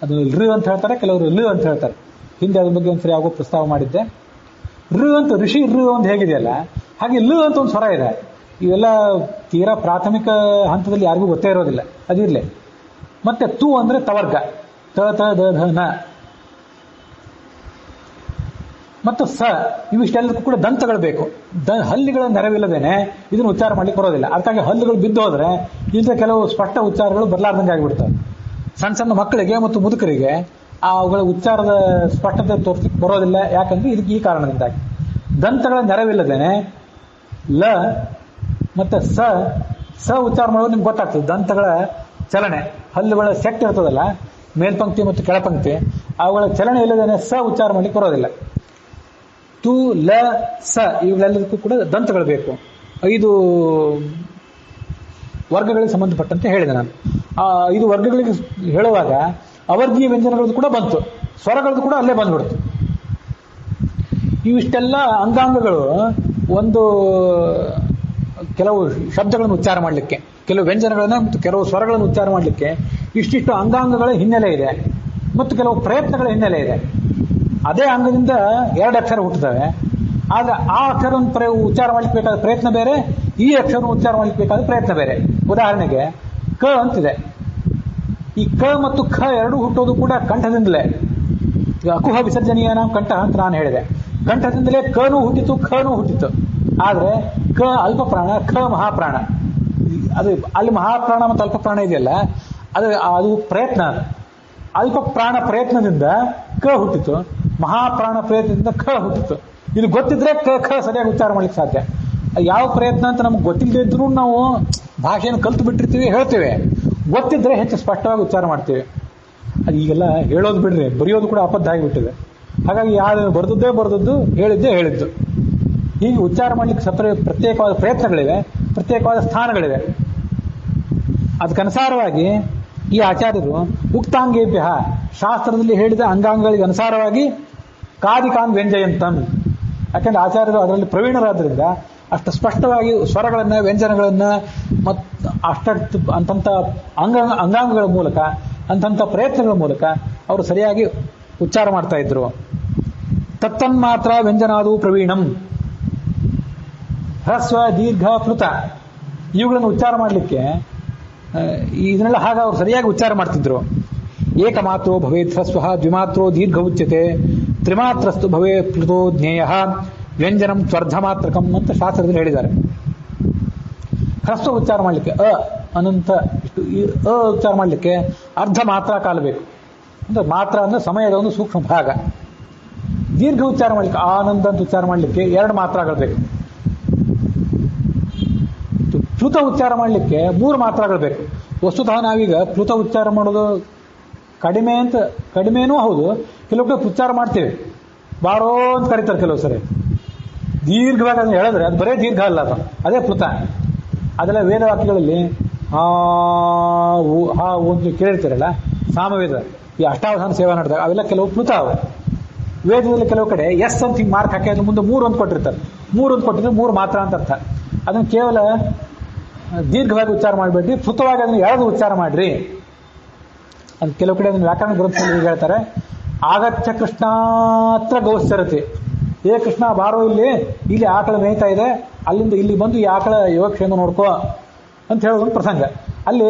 ಅದು ಅಂತ ಹೇಳ್ತಾರೆ, ಕೆಲವರು ಅಂತ ಹೇಳ್ತಾರೆ. ಹಿಂದೆ ಅದ್ರ ಬಗ್ಗೆ ಒಂದ್ಸರಿ ಯಾವಾಗೋ ಪ್ರಸ್ತಾವ ಮಾಡಿದ್ದೆ. ಅಂತ ಋಷಿ ಒಂದು ಹೇಗಿದೆಯಲ್ಲ ಹಾಗೆ ಅಂತ ಒಂದು ಸ್ವರ ಇದೆ. ಇವೆಲ್ಲ ತೀರಾ ಪ್ರಾಥಮಿಕ ಹಂತದಲ್ಲಿ ಯಾರಿಗೂ ಗೊತ್ತೇ ಇರೋದಿಲ್ಲ, ಅದಿರ್ಲಿ. ಮತ್ತೆ ತು ಅಂದ್ರೆ ತವರ್ಗ, ತ ದ ಧ ನ. ಮತ್ತು ಇವಿಷ್ಟೆಲ್ಲದಕ್ಕೂ ಕೂಡ ದಂತಗಳು ಬೇಕು. ಹಲ್ಲಿಗಳ ನೆರವಿಲ್ಲದೇನೆ ಇದನ್ನು ಉಚ್ಚಾರ ಮಾಡ್ಲಿಕ್ಕೆ ಬರೋದಿಲ್ಲ. ಅದಕ್ಕಾಗಿ ಹಲ್ಲುಗಳು ಬಿದ್ದು ಹೋದ್ರೆ ಇಲ್ಲದೆ ಕೆಲವು ಸ್ಪಷ್ಟ ಉಚ್ಚಾರಗಳು ಬರಲಾರ್ದಂಗೆ ಆಗಿಬಿಡ್ತವೆ. ಸಣ್ಣ ಸಣ್ಣ ಮಕ್ಕಳಿಗೆ ಮತ್ತು ಮುದುಕರಿಗೆ ಅವುಗಳ ಉಚ್ಚಾರದ ಸ್ಪಷ್ಟತೆ ತೋರಿಸಲಿಕ್ಕೆ ಬರೋದಿಲ್ಲ. ಯಾಕಂದ್ರೆ ಇದಕ್ಕೆ ಈ ಕಾರಣದಿಂದಾಗಿ ದಂತಗಳ ನೆರವಿಲ್ಲದೇನೆ ಮತ್ತೆ ಉಚ್ಚಾರ ಮಾಡೋದು ನಿಮ್ಗೆ ಗೊತ್ತಾಗ್ತದೆ. ದಂತಗಳ ಚಲನೆ, ಹಲ್ಲುಗಳ ಸೆಟ್ ಇರ್ತದಲ್ಲ, ಮೇಲ್ಪಂಕ್ತಿ ಮತ್ತು ಕೆಳಪಂಕ್ತಿ, ಅವುಗಳ ಚಲನೆ ಇಲ್ಲದೇನೆ ಉಚ್ಚಾರ ಮಾಡ್ಲಿಕ್ಕೆ ಬರೋದಿಲ್ಲ. ತು ಇವುಗಳೆಲ್ಲದಕ್ಕೂ ಕೂಡ ದಂತಗಳು ಬೇಕು. 5 ವರ್ಗಗಳಿಗೆ ಸಂಬಂಧಪಟ್ಟಂತೆ ಹೇಳಿದೆ ನಾನು. ಆ 5 ವರ್ಗಗಳಿಗೆ ಹೇಳುವಾಗ ಅವರ್ಗೀಯ ವ್ಯಂಜನಗಳದ್ದು ಕೂಡ ಬಂತು, ಸ್ವರಗಳದ್ದು ಕೂಡ ಅಲ್ಲೇ ಬಂದ್ಬಿಡ್ತು. ಇವಿಷ್ಟೆಲ್ಲ ಅಂಗಾಂಗಗಳು ಒಂದು ಕೆಲವು ಶಬ್ದಗಳನ್ನು ಉಚ್ಚಾರ ಮಾಡಲಿಕ್ಕೆ, ಕೆಲವು ವ್ಯಂಜನಗಳನ್ನ ಮತ್ತು ಕೆಲವು ಸ್ವರಗಳನ್ನು ಉಚ್ಚಾರ ಮಾಡಲಿಕ್ಕೆ ಇಷ್ಟಿಷ್ಟು ಅಂಗಾಂಗಗಳ ಹಿನ್ನೆಲೆ ಇದೆ ಮತ್ತು ಕೆಲವು ಪ್ರಯತ್ನಗಳ ಹಿನ್ನೆಲೆ ಇದೆ. ಅದೇ ಅಂಗದಿಂದ 2 ಅಕ್ಷರ ಹುಟ್ಟುತ್ತವೆ. ಆದ್ರೆ ಆ ಅಕ್ಷರವನ್ನು ಉಚ್ಚಾರ ಮಾಡ್ಲಿಕ್ಕೆ ಬೇಕಾದ ಪ್ರಯತ್ನ ಬೇರೆ, ಈ ಅಕ್ಷರವನ್ನು ಉಚ್ಚಾರ ಮಾಡ್ಲಿಕ್ಕೆ ಬೇಕಾದ ಪ್ರಯತ್ನ ಬೇರೆ. ಉದಾಹರಣೆಗೆ ಕ ಅಂತಿದೆ. ಈ ಕ ಮತ್ತು ಖ ಎರಡೂ ಹುಟ್ಟೋದು ಕೂಡ ಕಂಠದಿಂದಲೇ. ಅಕುಹ ವಿಸರ್ಜನೀಯ ಕಂಠ ಅಂತ ನಾನು ಹೇಳಿದೆ. ಕಂಠದಿಂದಲೇ ಕನೂ ಹುಟ್ಟಿತು, ಖನೂ ಹುಟ್ಟಿತು. ಆದ್ರೆ ಕ ಅಲ್ಪ ಪ್ರಾಣ, ಖ ಮಹಾಪ್ರಾಣ. ಅದು ಅಲ್ಲಿ ಮಹಾಪ್ರಾಣ ಮತ್ತು ಅಲ್ಪ ಪ್ರಾಣ ಇದೆಯಲ್ಲ, ಅದು ಪ್ರಯತ್ನ. ಅಲ್ಪ ಪ್ರಾಣ ಪ್ರಯತ್ನದಿಂದ ಕ ಹುಟ್ಟಿತು, ಮಹಾಪ್ರಾಣ ಪ್ರಯತ್ನದಿಂದ ಖ ಹುಟ್ಟಿತು. ಇದು ಗೊತ್ತಿದ್ರೆ ಖ ಸರಿಯಾಗಿ ಉಚ್ಚಾರ ಮಾಡ್ಲಿಕ್ಕೆ ಸಾಧ್ಯ. ಯಾವ ಪ್ರಯತ್ನ ಅಂತ ನಮ್ಗೆ ಗೊತ್ತಿಲ್ಲದೆ ಇದ್ರೂ ನಾವು ಭಾಷೆಯನ್ನು ಕಲ್ತು ಬಿಟ್ಟಿರ್ತೀವಿ, ಹೇಳ್ತೇವೆ. ಗೊತ್ತಿದ್ರೆ ಹೆಚ್ಚು ಸ್ಪಷ್ಟವಾಗಿ ಉಚ್ಚಾರ ಮಾಡ್ತೇವೆ. ಅದು ಈಗೆಲ್ಲ ಹೇಳೋದು ಬಿಡ್ರಿ, ಬರೆಯೋದು ಕೂಡ ಅಬದ್ಧ ಆಗಿಬಿಟ್ಟಿದೆ. ಹಾಗಾಗಿ ಯಾರು ಬರೆದದ್ದೇ ಹೇಳಿದ್ದು. ಹೀಗೆ ಉಚ್ಚಾರ ಮಾಡಲಿಕ್ಕೆ ಪ್ರತ್ಯೇಕವಾದ ಪ್ರಯತ್ನಗಳಿವೆ, ಪ್ರತ್ಯೇಕವಾದ ಸ್ಥಾನಗಳಿವೆ. ಅದಕ್ಕನುಸಾರವಾಗಿ ಈ ಆಚಾರ್ಯರು ಉಕ್ತಾಂಗೇಭ್ಯ ಶಾಸ್ತ್ರದಲ್ಲಿ ಹೇಳಿದ ಅಂಗಾಂಗಗಳಿಗೆ ಅನುಸಾರವಾಗಿ ಕಾದಿಕಾನ್ ವ್ಯಂಜಯಂತನ್, ಯಾಕಂದ್ರೆ ಆಚಾರ್ಯರು ಅದರಲ್ಲಿ ಪ್ರವೀಣರಾದ್ರಿಂದ ಅಷ್ಟು ಸ್ಪಷ್ಟವಾಗಿ ಸ್ವರಗಳನ್ನ, ವ್ಯಂಜನಗಳನ್ನ ಮತ್ತು ಅಂತಂಥ ಅಂಗಾಂಗಗಳ ಮೂಲಕ, ಅಂತಂಥ ಪ್ರಯತ್ನಗಳ ಮೂಲಕ ಅವರು ಸರಿಯಾಗಿ ಉಚ್ಚಾರ ಮಾಡ್ತಾ ಇದ್ರು. ತತ್ತನ್ಮಾತ್ರ ವ್ಯಂಜನಾದು ಪ್ರವೀಣಂ, ಹ್ರಸ್ವ ದೀರ್ಘ ಪ್ಲುತ ಇವುಗಳನ್ನು ಉಚ್ಚಾರ ಮಾಡಲಿಕ್ಕೆ ಇದನ್ನೆಲ್ಲ ಹಾಗೆ ಅವರು ಸರಿಯಾಗಿ ಉಚ್ಚಾರ ಮಾಡ್ತಿದ್ರು. ಏಕಮಾತ್ರೋ ಭವೇತ್ ಹ್ರಸ್ವ, ದ್ವಿಮಾತ್ರೋ ದೀರ್ಘ ಉಚ್ಯತೆ, ತ್ರಿಮಾತ್ರಸ್ತು ಭವೇ ಪ್ಲುತೋ ಜ್ಞೇಯ, ವ್ಯಂಜನಂ ತ್ವರ್ಧಮಾತ್ರಕಂ ಅಂತ ಶಾಸ್ತ್ರದಲ್ಲಿ ಹೇಳಿದ್ದಾರೆ. ಹ್ರಸ್ವ ಉಚ್ಚಾರ ಮಾಡಲಿಕ್ಕೆ ಅನಂತ ಇಷ್ಟು ಉಚ್ಚಾರ ಮಾಡಲಿಕ್ಕೆ ಅರ್ಧ ಮಾತ್ರ ಕಾಲ ಬೇಕು. ಅಂದ್ರೆ ಮಾತ್ರ ಅಂದ್ರೆ ಸಮಯದ ಒಂದು ಸೂಕ್ಷ್ಮ ಭಾಗ. ದೀರ್ಘ ಉಚ್ಚಾರ ಮಾಡಲಿಕ್ಕೆ ಆನಂದ ಅಂತ ಉಚ್ಚಾರ ಮಾಡಲಿಕ್ಕೆ 2 ಮಾತ್ರಗಳು ಬೇಕು. ಪ್ಲುತ ಉಚ್ಚಾರ ಮಾಡಲಿಕ್ಕೆ 3 ಮಾತ್ರಗಳು ಬೇಕು. ವಸ್ತುತಃ ನಾವೀಗ ಪ್ಲುತ ಉಚ್ಚಾರ ಮಾಡೋದು ಕಡಿಮೆನೂ ಹೌದು, ಕೆಲವು ಕಡೆ ಉಚ್ಚಾರ ಮಾಡ್ತೇವೆ, ಬಾರೋ ಅಂತ ಕರೀತಾರೆ ಕೆಲವು ಸರಿ. ದೀರ್ಘವಾಗಿ ಅದನ್ನು ಹೇಳಿದ್ರೆ ಅದು ಬರೇ ದೀರ್ಘ ಅಲ್ಲ, ಅದೇ ಪ್ಲುತ. ಅದೆಲ್ಲ ವೇದವಾಕ್ಯಗಳಲ್ಲಿ ಒಂದು ಕೇಳಿರ್ತೀರಲ್ಲ, ಸಾಮವೇದ, ಈ ಅಷ್ಟಾವಧಾನ ಸೇವಾ ನಡೆದಾಗ ಅವೆಲ್ಲ ಕೆಲವು ಪ್ಲುತ ಅವು. ವೇದದಲ್ಲಿ ಕೆಲವು ಕಡೆ ಎಸ್ ಅಂತ ಹಿಂಗೆ ಮಾರ್ಕ್ ಹಾಕಿ ಅದ್ರ ಮುಂದೆ 3 ಅಂತ ಕೊಟ್ಟಿರ್ತಾರೆ. 3 ಅಂತ ಕೊಟ್ಟಿದ್ರೆ 3 ಮಾತ್ರ ಅಂತ ಅರ್ಥ. ಅದನ್ನು ಕೇವಲ ದೀರ್ಘವಾಗಿ ಉಚ್ಚಾರ ಮಾಡಬೇಡಿ, ಪ್ಲುತವಾಗಿ ಅದನ್ನು ಎಳೆದು ಉಚ್ಚಾರ ಮಾಡ್ರಿ ಅಂತ ಕೆಲವು ಕಡೆ ಅದನ್ನು ವ್ಯಾಕರಣ ಗ್ರಂಥದಲ್ಲಿ ಹೇಳ್ತಾರೆ. ಆಗತ್ಯ ಕೃಷ್ಣಾತ್ರ ಗೌಶ್ಚರತಿ, ಏ ಕೃಷ್ಣ ಬಾರೋ ಇಲ್ಲಿ ಆಕಳ ಮೇಯ್ತಾ ಇದೆ, ಅಲ್ಲಿಂದ ಇಲ್ಲಿ ಬಂದು ಈ ಆಕಳ ಯೋಗಕ್ಷೇಮ ನೋಡ್ಕೋ ಅಂತ ಹೇಳೋದೊಂದು ಪ್ರಸಂಗ. ಅಲ್ಲಿ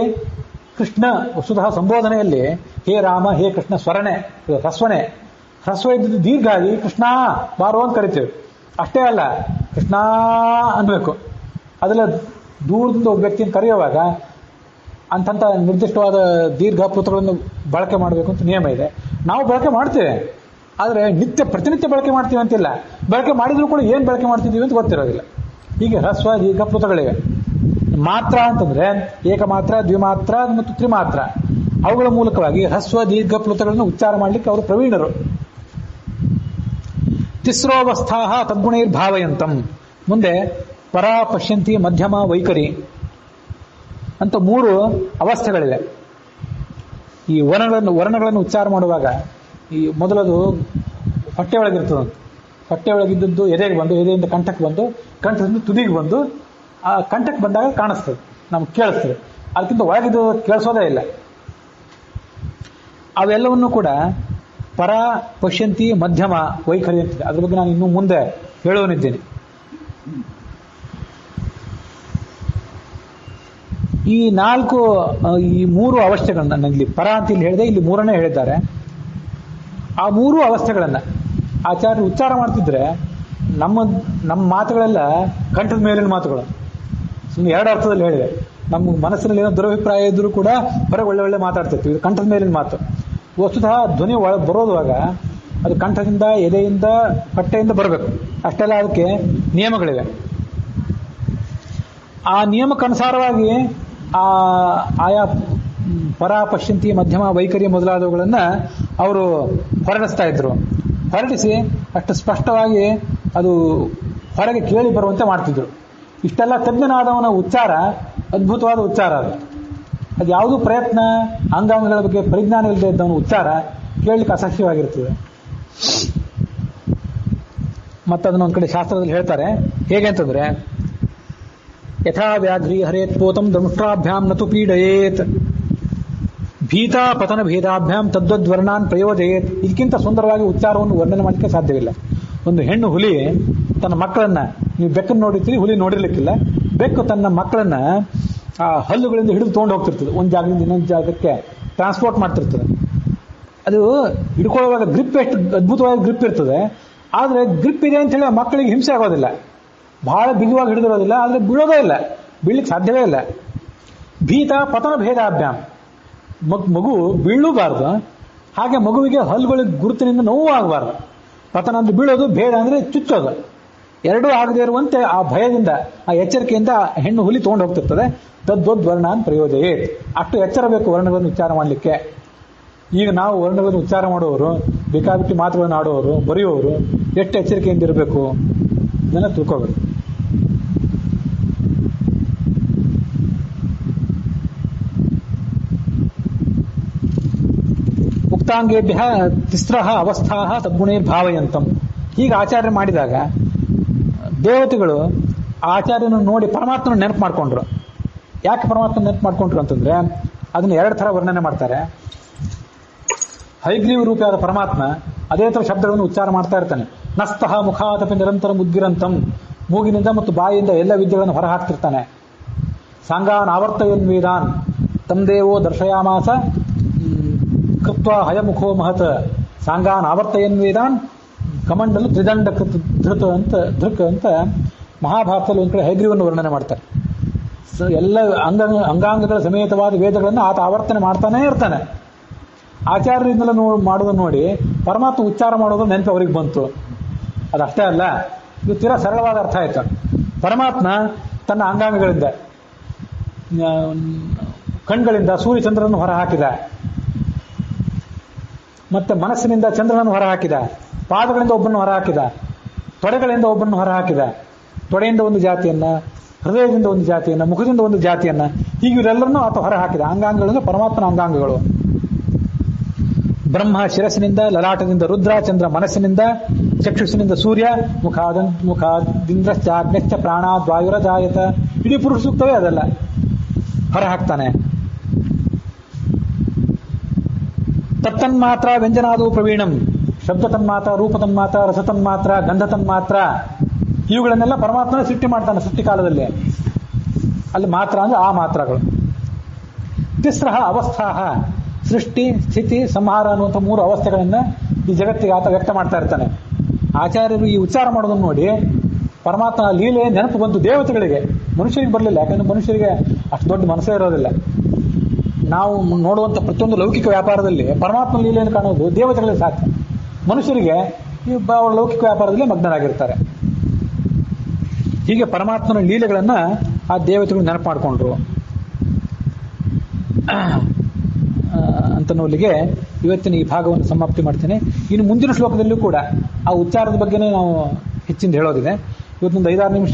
ಕೃಷ್ಣ ವಸ್ತುತಃ ಸಂಬೋಧನೆಯಲ್ಲಿ ಹೇ ರಾಮ, ಹೇ ಕೃಷ್ಣ ಸ್ವರನೆ, ಹ್ರಸ್ವನೆ. ಹ್ರಸ್ವ ಇದ್ದಿದ್ದು ದೀರ್ಘ ಆಗಿ ಕೃಷ್ಣ ಬಾರೋ ಅಂತ ಕರಿತೇವೆ. ಅಷ್ಟೇ ಅಲ್ಲ, ಕೃಷ್ಣ ಅನ್ಬೇಕು. ಅದೆಲ್ಲ ದೂರದಿಂದ ಒಬ್ಬ ವ್ಯಕ್ತಿಯನ್ನು ಕರೆಯುವಾಗ ಅಂತಂಥ ನಿರ್ದಿಷ್ಟವಾದ ದೀರ್ಘ ಪ್ಲುತಗಳನ್ನು ಬಳಕೆ ಮಾಡಬೇಕು ಅಂತ ನಿಯಮ ಇದೆ. ನಾವು ಬಳಕೆ ಮಾಡ್ತೇವೆ, ಆದರೆ ಪ್ರತಿನಿತ್ಯ ಬಳಕೆ ಮಾಡ್ತೀವಿ ಅಂತಿಲ್ಲ. ಬಳಕೆ ಮಾಡಿದ್ರು ಕೂಡ ಏನು ಬಳಕೆ ಮಾಡ್ತಿದ್ದೀವಿ ಅಂತ ಗೊತ್ತಿರೋದಿಲ್ಲ. ಹೀಗೆ ಹ್ರಸ್ವ ದೀರ್ಘ ಪ್ಲುತಗಳಿವೆ. ಮಾತ್ರ ಅಂತಂದ್ರೆ ಏಕಮಾತ್ರ, ದ್ವಿಮಾತ್ರ ಮತ್ತು ತ್ರಿಮಾತ್ರ, ಅವುಗಳ ಮೂಲಕವಾಗಿ ಹ್ರಸ್ವ ದೀರ್ಘ ಪ್ಲುತಗಳನ್ನು ಉಚ್ಚಾರ ಮಾಡಲಿಕ್ಕೆ ಅವರು ಪ್ರವೀಣರು. ತಿಸ್ರೋವಸ್ಥಾ ತದ್ಗುಣೈರ್ಭಾವಯಂತಂ, ಮುಂದೆ ಪರ, ಪಶ್ಯಂತಿ, ಮಧ್ಯಮ, ವೈಖರಿ ಅಂತ 3 ಅವಸ್ಥೆಗಳಿವೆ. ಈ ವರ್ಣಗಳನ್ನು ಉಚ್ಚಾರ ಮಾಡುವಾಗ ಈ ಮೊದಲದು ಹೊಟ್ಟೆ ಒಳಗಿರ್ತದಂತೆ. ಹೊಟ್ಟೆ ಒಳಗಿದ್ದದ್ದು ಎದೆಗೆ ಬಂದು, ಎದೆಯಿಂದ ಕಂಠಕ್ಕೆ ಬಂದು, ಕಂಠದಿಂದ ತುದಿಗೆ ಬಂದು, ಆ ಕಂಠಕ್ಕೆ ಬಂದಾಗ ಕಾಣಿಸ್ತದೆ, ನಮ್ಗೆ ಕೇಳಿಸ್ತದೆ. ಅದಕ್ಕಿಂತ ಒಳಗಿದ್ದು ಕೇಳಿಸೋದೇ ಇಲ್ಲ. ಅವೆಲ್ಲವನ್ನೂ ಕೂಡ ಪರ, ಪಶ್ಯಂತಿ, ಮಧ್ಯಮ, ವೈಖರಿ ಅಂತಿದೆ. ಅದ್ರ ಬಗ್ಗೆ ನಾನು ಇನ್ನೂ ಮುಂದೆ ಹೇಳೋನಿದ್ದೇನೆ. ಈ 3 ಅವಸ್ಥೆಗಳನ್ನ ನನಗೆ ಪರ ಅಂತ ಇಲ್ಲಿ ಹೇಳಿದೆ, ಇಲ್ಲಿ 3ನೇ ಹೇಳಿದ್ದಾರೆ. ಆ 3 ಅವಸ್ಥೆಗಳನ್ನ ಆಚಾರ್ಯರು ಉಚ್ಚಾರ ಮಾಡ್ತಿದ್ರೆ ನಮ್ಮ ಮಾತುಗಳೆಲ್ಲ ಕಂಠದ ಮೇಲಿನ ಮಾತುಗಳು. ಸುಮ್ಮನೆ 2 ಅರ್ಥದಲ್ಲಿ ಹೇಳಿದೆ. ನಮ್ಮ ಮನಸ್ಸಿನಲ್ಲಿ ಏನೋ ದುರಭಿಪ್ರಾಯ ಇದ್ರೂ ಕೂಡ ಹೊರಗೆ ಒಳ್ಳೆ ಮಾತಾಡ್ತಿರ್ತೀವಿ. ಇದು ಕಂಠದ ಮೇಲಿನ ಮಾತು. ವಸ್ತುತಃ ಧ್ವನಿ ಬರೋದುವಾಗ ಅದು ಕಂಠದಿಂದ, ಎದೆಯಿಂದ, ಹೊಟ್ಟೆಯಿಂದ ಬರಬೇಕು. ಅಷ್ಟೆಲ್ಲ ಅದಕ್ಕೆ ನಿಯಮಗಳಿವೆ. ಆ ನಿಯಮಕ್ಕನುಸಾರವಾಗಿ ಆಯಾ ಪರ, ಪಶ್ಯಂತಿ, ಮಧ್ಯಮ, ವೈಖರಿ ಮೊದಲಾದವುಗಳನ್ನು ಅವರು ಹೊರಡಿಸ್ತಾ ಇದ್ರು. ಹೊರಡಿಸಿ ಅಷ್ಟು ಸ್ಪಷ್ಟವಾಗಿ ಅದು ಹೊರಗೆ ಕೇಳಿ ಬರುವಂತೆ ಮಾಡ್ತಿದ್ರು. ಇಷ್ಟೆಲ್ಲ ತಜ್ಞನಾದವನ ಉಚ್ಚಾರ ಅದ್ಭುತವಾದ ಉಚ್ಚಾರ. ಅದು ಯಾವುದೂ ಪ್ರಯತ್ನ, ಅಂಗಾಂಗಗಳ ಬಗ್ಗೆ ಪರಿಜ್ಞಾನ ಇಲ್ಲದೆ ಇದ್ದವನ ಉಚ್ಚಾರ ಕೇಳಲಿಕ್ಕೆ ಅಸಹ್ಯವಾಗಿರ್ತದೆ. ಮತ್ತು ಅದನ್ನ ಒಂದು ಕಡೆ ಶಾಸ್ತ್ರದಲ್ಲಿ ಹೇಳ್ತಾರೆ, ಹೇಗೆ ಅಂತಂದ್ರೆ, ಯಥಾ ವ್ಯಾಘ್ರಿ ಹರೇತ್ ಪೋತಂ ದಂಷ್ಟ್ರಾಭ್ಯಾಂ ನತು ಪೀಡಯೇತ್, ಭೀತಾ ಪತನ ಭೇದಾಭ್ಯಾಂ ತದ್ವದ್ವರ್ಣಾನ್ ಪ್ರಯೋಜಯೇತ್. ಇದಕ್ಕಿಂತ ಸುಂದರವಾಗಿ ಉಚ್ಚಾರವನ್ನು ವರ್ಣನೆ ಮಾಡಲಿಕ್ಕೆ ಸಾಧ್ಯವಿಲ್ಲ. ಒಂದು ಹೆಣ್ಣು ಹುಲಿ ತನ್ನ ಮಕ್ಕಳನ್ನ, ನೀವು ಬೆಕ್ಕನ್ನು ನೋಡಿರ್ತೀರಿ, ಹುಲಿ ನೋಡಿರ್ಲಿಕ್ಕಿಲ್ಲ. ಬೆಕ್ಕು ತನ್ನ ಮಕ್ಕಳನ್ನ ಆ ಹಲ್ಲುಗಳಿಂದ ಹಿಡಿದು ತೊಗೊಂಡು ಹೋಗ್ತಿರ್ತದೆ, ಒಂದು ಜಾಗದಿಂದ ಇನ್ನೊಂದು ಜಾಗಕ್ಕೆ ಟ್ರಾನ್ಸ್ಪೋರ್ಟ್ ಮಾಡ್ತಿರ್ತದೆ. ಅದು ಹಿಡ್ಕೊಳ್ಳುವಾಗ ಗ್ರಿಪ್ ಎಷ್ಟು ಅದ್ಭುತವಾಗಿ ಗ್ರಿಪ್ ಇರ್ತದೆ. ಆದರೆ ಗ್ರಿಪ್ ಇದೆ ಅಂತ ಹೇಳಿ ಮಕ್ಕಳಿಗೆ ಹಿಂಸೆ ಆಗೋದಿಲ್ಲ. ಬಹಳ ಬಿಗುವಾಗಿ ಹಿಡಿದಿರೋದಿಲ್ಲ, ಆದರೆ ಬೀಳೋದೇ ಇಲ್ಲ, ಬೀಳಲಿಕ್ಕೆ ಸಾಧ್ಯವೇ ಇಲ್ಲ. ಭೀತ ಪತನ ಭೇದಾಭ್ಯಾಮ್, ಮಗು ಬೀಳೂಬಾರ್ದು, ಹಾಗೆ ಮಗುವಿಗೆ ಹಲ್ಲುಗಳಿಗೆ ಗುರುತಿನಿಂದ ನೋವು ಆಗಬಾರ್ದು. ಪತನ ಅಂದ್ರೆ ಬೀಳೋದು, ಭೇದ ಅಂದ್ರೆ ಚುಚ್ಚೋದು. ಎರಡೂ ಆಗದೆ ಇರುವಂತೆ ಆ ಭಯದಿಂದ, ಆ ಎಚ್ಚರಿಕೆಯಿಂದ ಹೆಣ್ಣು ಹುಲಿ ತಗೊಂಡು ಹೋಗ್ತಿರ್ತದೆ. ತದ್ವದ್ವರ್ಣ ಅಂತ ಪ್ರಯೋಜಯ. ಅಷ್ಟು ಎಚ್ಚರ ಬೇಕು ವರ್ಣಗಳನ್ನು ಉಚ್ಚಾರ ಮಾಡಲಿಕ್ಕೆ. ಈಗ ನಾವು ವರ್ಣಗಳನ್ನು ಉಚ್ಚಾರ ಮಾಡುವವರು, ಬೇಕಾಬಿಟ್ಟಿ ಮಾತುಗಳನ್ನು ಆಡುವವರು, ಬರೆಯುವವರು ಎಷ್ಟು ಎಚ್ಚರಿಕೆಯಿಂದ ಇರಬೇಕು. ಇದನ್ನ ತಿಳ್ಕೋಬೇಕು. ಉಕ್ತಾಂಗೇಭ್ಯ ತಿಸ್ರಃ ಅವಸ್ಥಾಃ ತದ್ಗುಣೈರ್ಭಾವಯಂತಂ. ಹೀಗೆ ಆಚಾರ್ಯ ಮಾಡಿದಾಗ ದೇವತೆಗಳು ಆಚಾರ್ಯನ ನೋಡಿ ಪರಮಾತ್ಮನ ನೆನಪು ಮಾಡ್ಕೊಂಡ್ರು. ಯಾಕೆ ಪರಮಾತ್ಮನ ನೆನಪು ಮಾಡ್ಕೊಂಡ್ರು ಅಂತಂದ್ರೆ ಅದನ್ನ ಎರಡು ಥರ ವರ್ಣನೆ ಮಾಡ್ತಾರೆ. ಹೈಗ್ರೀವ ರೂಪಿಯಾದ ಪರಮಾತ್ಮ ಅದೇ ಥರ ಶಬ್ದಗಳನ್ನು ಉಚ್ಚಾರ ಮಾಡ್ತಾ ಇರ್ತಾನೆ. ನಸ್ತಃ ಮುಖಾತಪಿ ನಿರಂತರ ಮುದ್ಗಿರಂತಂ, ಮೂಗಿನಿಂದ ಮತ್ತು ಬಾಯಿಯಿಂದ ಎಲ್ಲ ವಿದ್ಯೆಗಳನ್ನು ಹೊರಹಾಕ್ತಿರ್ತಾನೆ. ಸಾಂಗಾನ್ ಆವರ್ತಯನ್ ವೇದಾನ್ ತಮ್ ದೇವೋ ದರ್ಶಯಾಮಾಸ ಕೃತ್ವ ಹಯಮುಖೋ ಮಹತ್. ಸಾಂಗಾನ್ ಆವರ್ತಯನ್ ವೇದಾನ್ ಕಮಂಡಲು ತ್ರಿದಂಡ ಧೃಕ್ ಅಂತ ಮಹಾಭಾರತದಲ್ಲಿ ಒಂದು ಕಡೆ ಹೈಗ್ರೀವನ್ನು ವರ್ಣನೆ ಮಾಡ್ತಾರೆ. ಎಲ್ಲ ಅಂಗಾಂಗಗಳ ಸಮೇತವಾದ ವೇದಗಳನ್ನು ಆತ ಆವರ್ತನೆ ಮಾಡ್ತಾನೇ ಇರ್ತಾನೆ. ಆಚಾರ್ಯರಿಂದಲೇ ಮಾಡೋದನ್ನು ನೋಡಿ ಪರಮಾತ್ಮ ಉಚ್ಚಾರ ಮಾಡೋದು ನೆನಪು ಅವರಿಗೆ ಬಂತು. ಅದಷ್ಟೇ ಅಲ್ಲ, ಇದು ತೀರಾ ಸರಳವಾದ ಅರ್ಥ ಆಯ್ತು. ಪರಮಾತ್ಮ ತನ್ನ ಅಂಗಾಂಗಗಳಿಂದ, ಕಣ್ಗಳಿಂದ ಸೂರ್ಯಚಂದ್ರನನ್ನು ಹೊರಹಾಕಿದ, ಮತ್ತೆ ಮನಸ್ಸಿನಿಂದ ಚಂದ್ರನನ್ನು ಹೊರಹಾಕಿದ, ಪಾದಗಳಿಂದ ಒಬ್ಬನ್ನು ಹೊರಹಾಕಿದ, ತೊಡೆಗಳಿಂದ ಒಬ್ಬನ್ನು ಹೊರಹಾಕಿದ, ತೊಡೆಯಿಂದ ಒಂದು ಜಾತಿಯನ್ನ, ಹೃದಯದಿಂದ ಒಂದು ಜಾತಿಯನ್ನ, ಮುಖದಿಂದ ಒಂದು ಜಾತಿಯನ್ನ, ಹೀಗೆ ಇವರೆಲ್ಲರನ್ನೂ ಆತ ಹೊರಹಾಕಿದ. ಅಂಗಾಂಗಗಳು ಪರಮಾತ್ಮನ ಅಂಗಾಂಗಗಳು. ಬ್ರಹ್ಮ ಶಿರಸ್ಸಿನಿಂದ, ಲಲಾಟದಿಂದ ರುದ್ರ, ಚಂದ್ರ ಮನಸ್ಸಿನಿಂದ, ಚಕ್ಷುಷಿನಿಂದ ಸೂರ್ಯ, ಮುಖಾದಿಂದ್ರಶ್ಚ ಅಗ್ನಶ್ಚ ಪ್ರಾಣಾದ್ ವಾಯುರಜಾಯತ. ಇಡೀ ಪುರುಷ ಸೂಕ್ತವೇ ಅದೆಲ್ಲ ಹೊರಹಾಕ್ತಾನೆ. ತತ್ತನ್ಮಾತ್ರ ವ್ಯಂಜನಾದವು ಪ್ರವೀಣಂ, ಶಬ್ದ ತನ್ಮಾತ್ರ, ರೂಪ ತನ್ಮಾತ್ರ, ರಸ ತನ್ಮಾತ್ರ, ಗಂಧ ತನ್ಮಾತ್ರ, ಇವುಗಳನ್ನೆಲ್ಲ ಪರಮಾತ್ಮನ ಸೃಷ್ಟಿ ಮಾಡ್ತಾನೆ ಸೃಷ್ಟಿ ಕಾಲದಲ್ಲಿ. ಅಲ್ಲಿ ಮಾತ್ರ ಅಂದ್ರೆ ಆ ಮಾತ್ರಗಳು. ತಿಸ್ರಃ ಅವಸ್ಥಾಃ, ಸೃಷ್ಟಿ ಸ್ಥಿತಿ ಸಂಹಾರ ಅನ್ನುವಂಥ 3 ಅವಸ್ಥೆಗಳನ್ನ ಈ ಜಗತ್ತಿಗೆ ಆತ ವ್ಯಕ್ತ ಮಾಡ್ತಾ ಇರ್ತಾನೆ. ಆಚಾರ್ಯರು ಈ ಉಚ್ಚಾರ ಮಾಡೋದನ್ನು ನೋಡಿ ಪರಮಾತ್ಮನ ಲೀಲೆ ನೆನಪು ಬಂತು ದೇವತೆಗಳಿಗೆ. ಮನುಷ್ಯರಿಗೆ ಬರಲಿಲ್ಲ, ಯಾಕಂದ್ರೆ ಮನುಷ್ಯರಿಗೆ ಅಷ್ಟು ದೊಡ್ಡ ಮನಸ್ಸೇ ಇರೋದಿಲ್ಲ. ನಾವು ನೋಡುವಂಥ ಪ್ರತಿಯೊಂದು ಲೌಕಿಕ ವ್ಯಾಪಾರದಲ್ಲಿ ಪರಮಾತ್ಮ ಲೀಲೆಯನ್ನು ಕಾಣೋದು ದೇವತೆಗಳಿಗೆ ಸಾಧ್ಯ. ಮನುಷ್ಯರಿಗೆ ಅವರ ಲೌಕಿಕ ವ್ಯಾಪಾರದಲ್ಲಿ ಮಗ್ನರಾಗಿರ್ತಾರೆ. ಹೀಗೆ ಪರಮಾತ್ಮನ ಲೀಲೆಗಳನ್ನ ಆ ದೇವತೆಗಳು ನೆನಪು ಮಾಡಿಕೊಂಡ್ರು ಅಂತನೋಲಿಗೆ ಇವತ್ತಿನ ಈ ಭಾಗವನ್ನು ಸಮಾಪ್ತಿ ಮಾಡ್ತೇನೆ. ಇನ್ನು ಮುಂದಿನ ಶ್ಲೋಕದಲ್ಲೂ ಕೂಡ ಆ ಉಚ್ಚಾರದ ಬಗ್ಗೆನೇ ನಾವು ಹೆಚ್ಚಿಂದ ಹೇಳೋದಿದೆ. ಇವತ್ತೊಂದು 5-6 ನಿಮಿಷ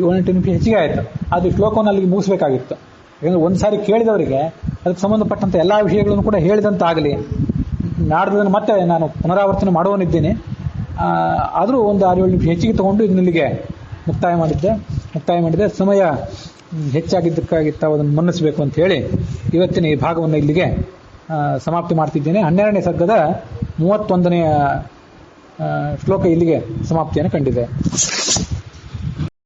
7-8 ನಿಮಿಷ ಹೆಚ್ಚಿಗೆ ಆಯಿತು. ಅದು ಶ್ಲೋಕವನ್ನು ಅಲ್ಲಿಗೆ ಮುಗಿಸ್ಬೇಕಾಗಿತ್ತು. ಯಾಕಂದ್ರೆ ಒಂದು ಸಾರಿ ಕೇಳಿದವರಿಗೆ ಅದಕ್ಕೆ ಸಂಬಂಧಪಟ್ಟಂಥ ಎಲ್ಲ ವಿಷಯಗಳನ್ನು ಕೂಡ ಹೇಳಿದಂತಾಗಲಿ. ನಾಡ್ದನ್ನು ಮತ್ತೆ ನಾನು ಪುನರಾವರ್ತನೆ ಮಾಡುವನಿದ್ದೇನೆ. ಆದರೂ ಒಂದು 6-7 ನಿಮಿಷ ಹೆಚ್ಚಿಗೆ ತಗೊಂಡು ಇದನ್ನಲ್ಲಿಗೆ ಮುಕ್ತಾಯ ಮಾಡಿದೆ. ಸಮಯ ಹೆಚ್ಚಾಗಿದ್ದಕ್ಕಾಗಿ ತಾವು ಅದನ್ನು ಮನ್ನಿಸಬೇಕು ಅಂತ ಹೇಳಿ ಇವತ್ತಿನ ಈ ಭಾಗವನ್ನು ಇಲ್ಲಿಗೆ ಸಮಾಪ್ತಿ ಮಾಡ್ತಿದ್ದೇನೆ. 12ನೇ ಸರ್ಗದ 31ನೇ ಶ್ಲೋಕ ಇಲ್ಲಿಗೆ ಸಮಾಪ್ತಿಯನ್ನು ಕಂಡಿದೆ.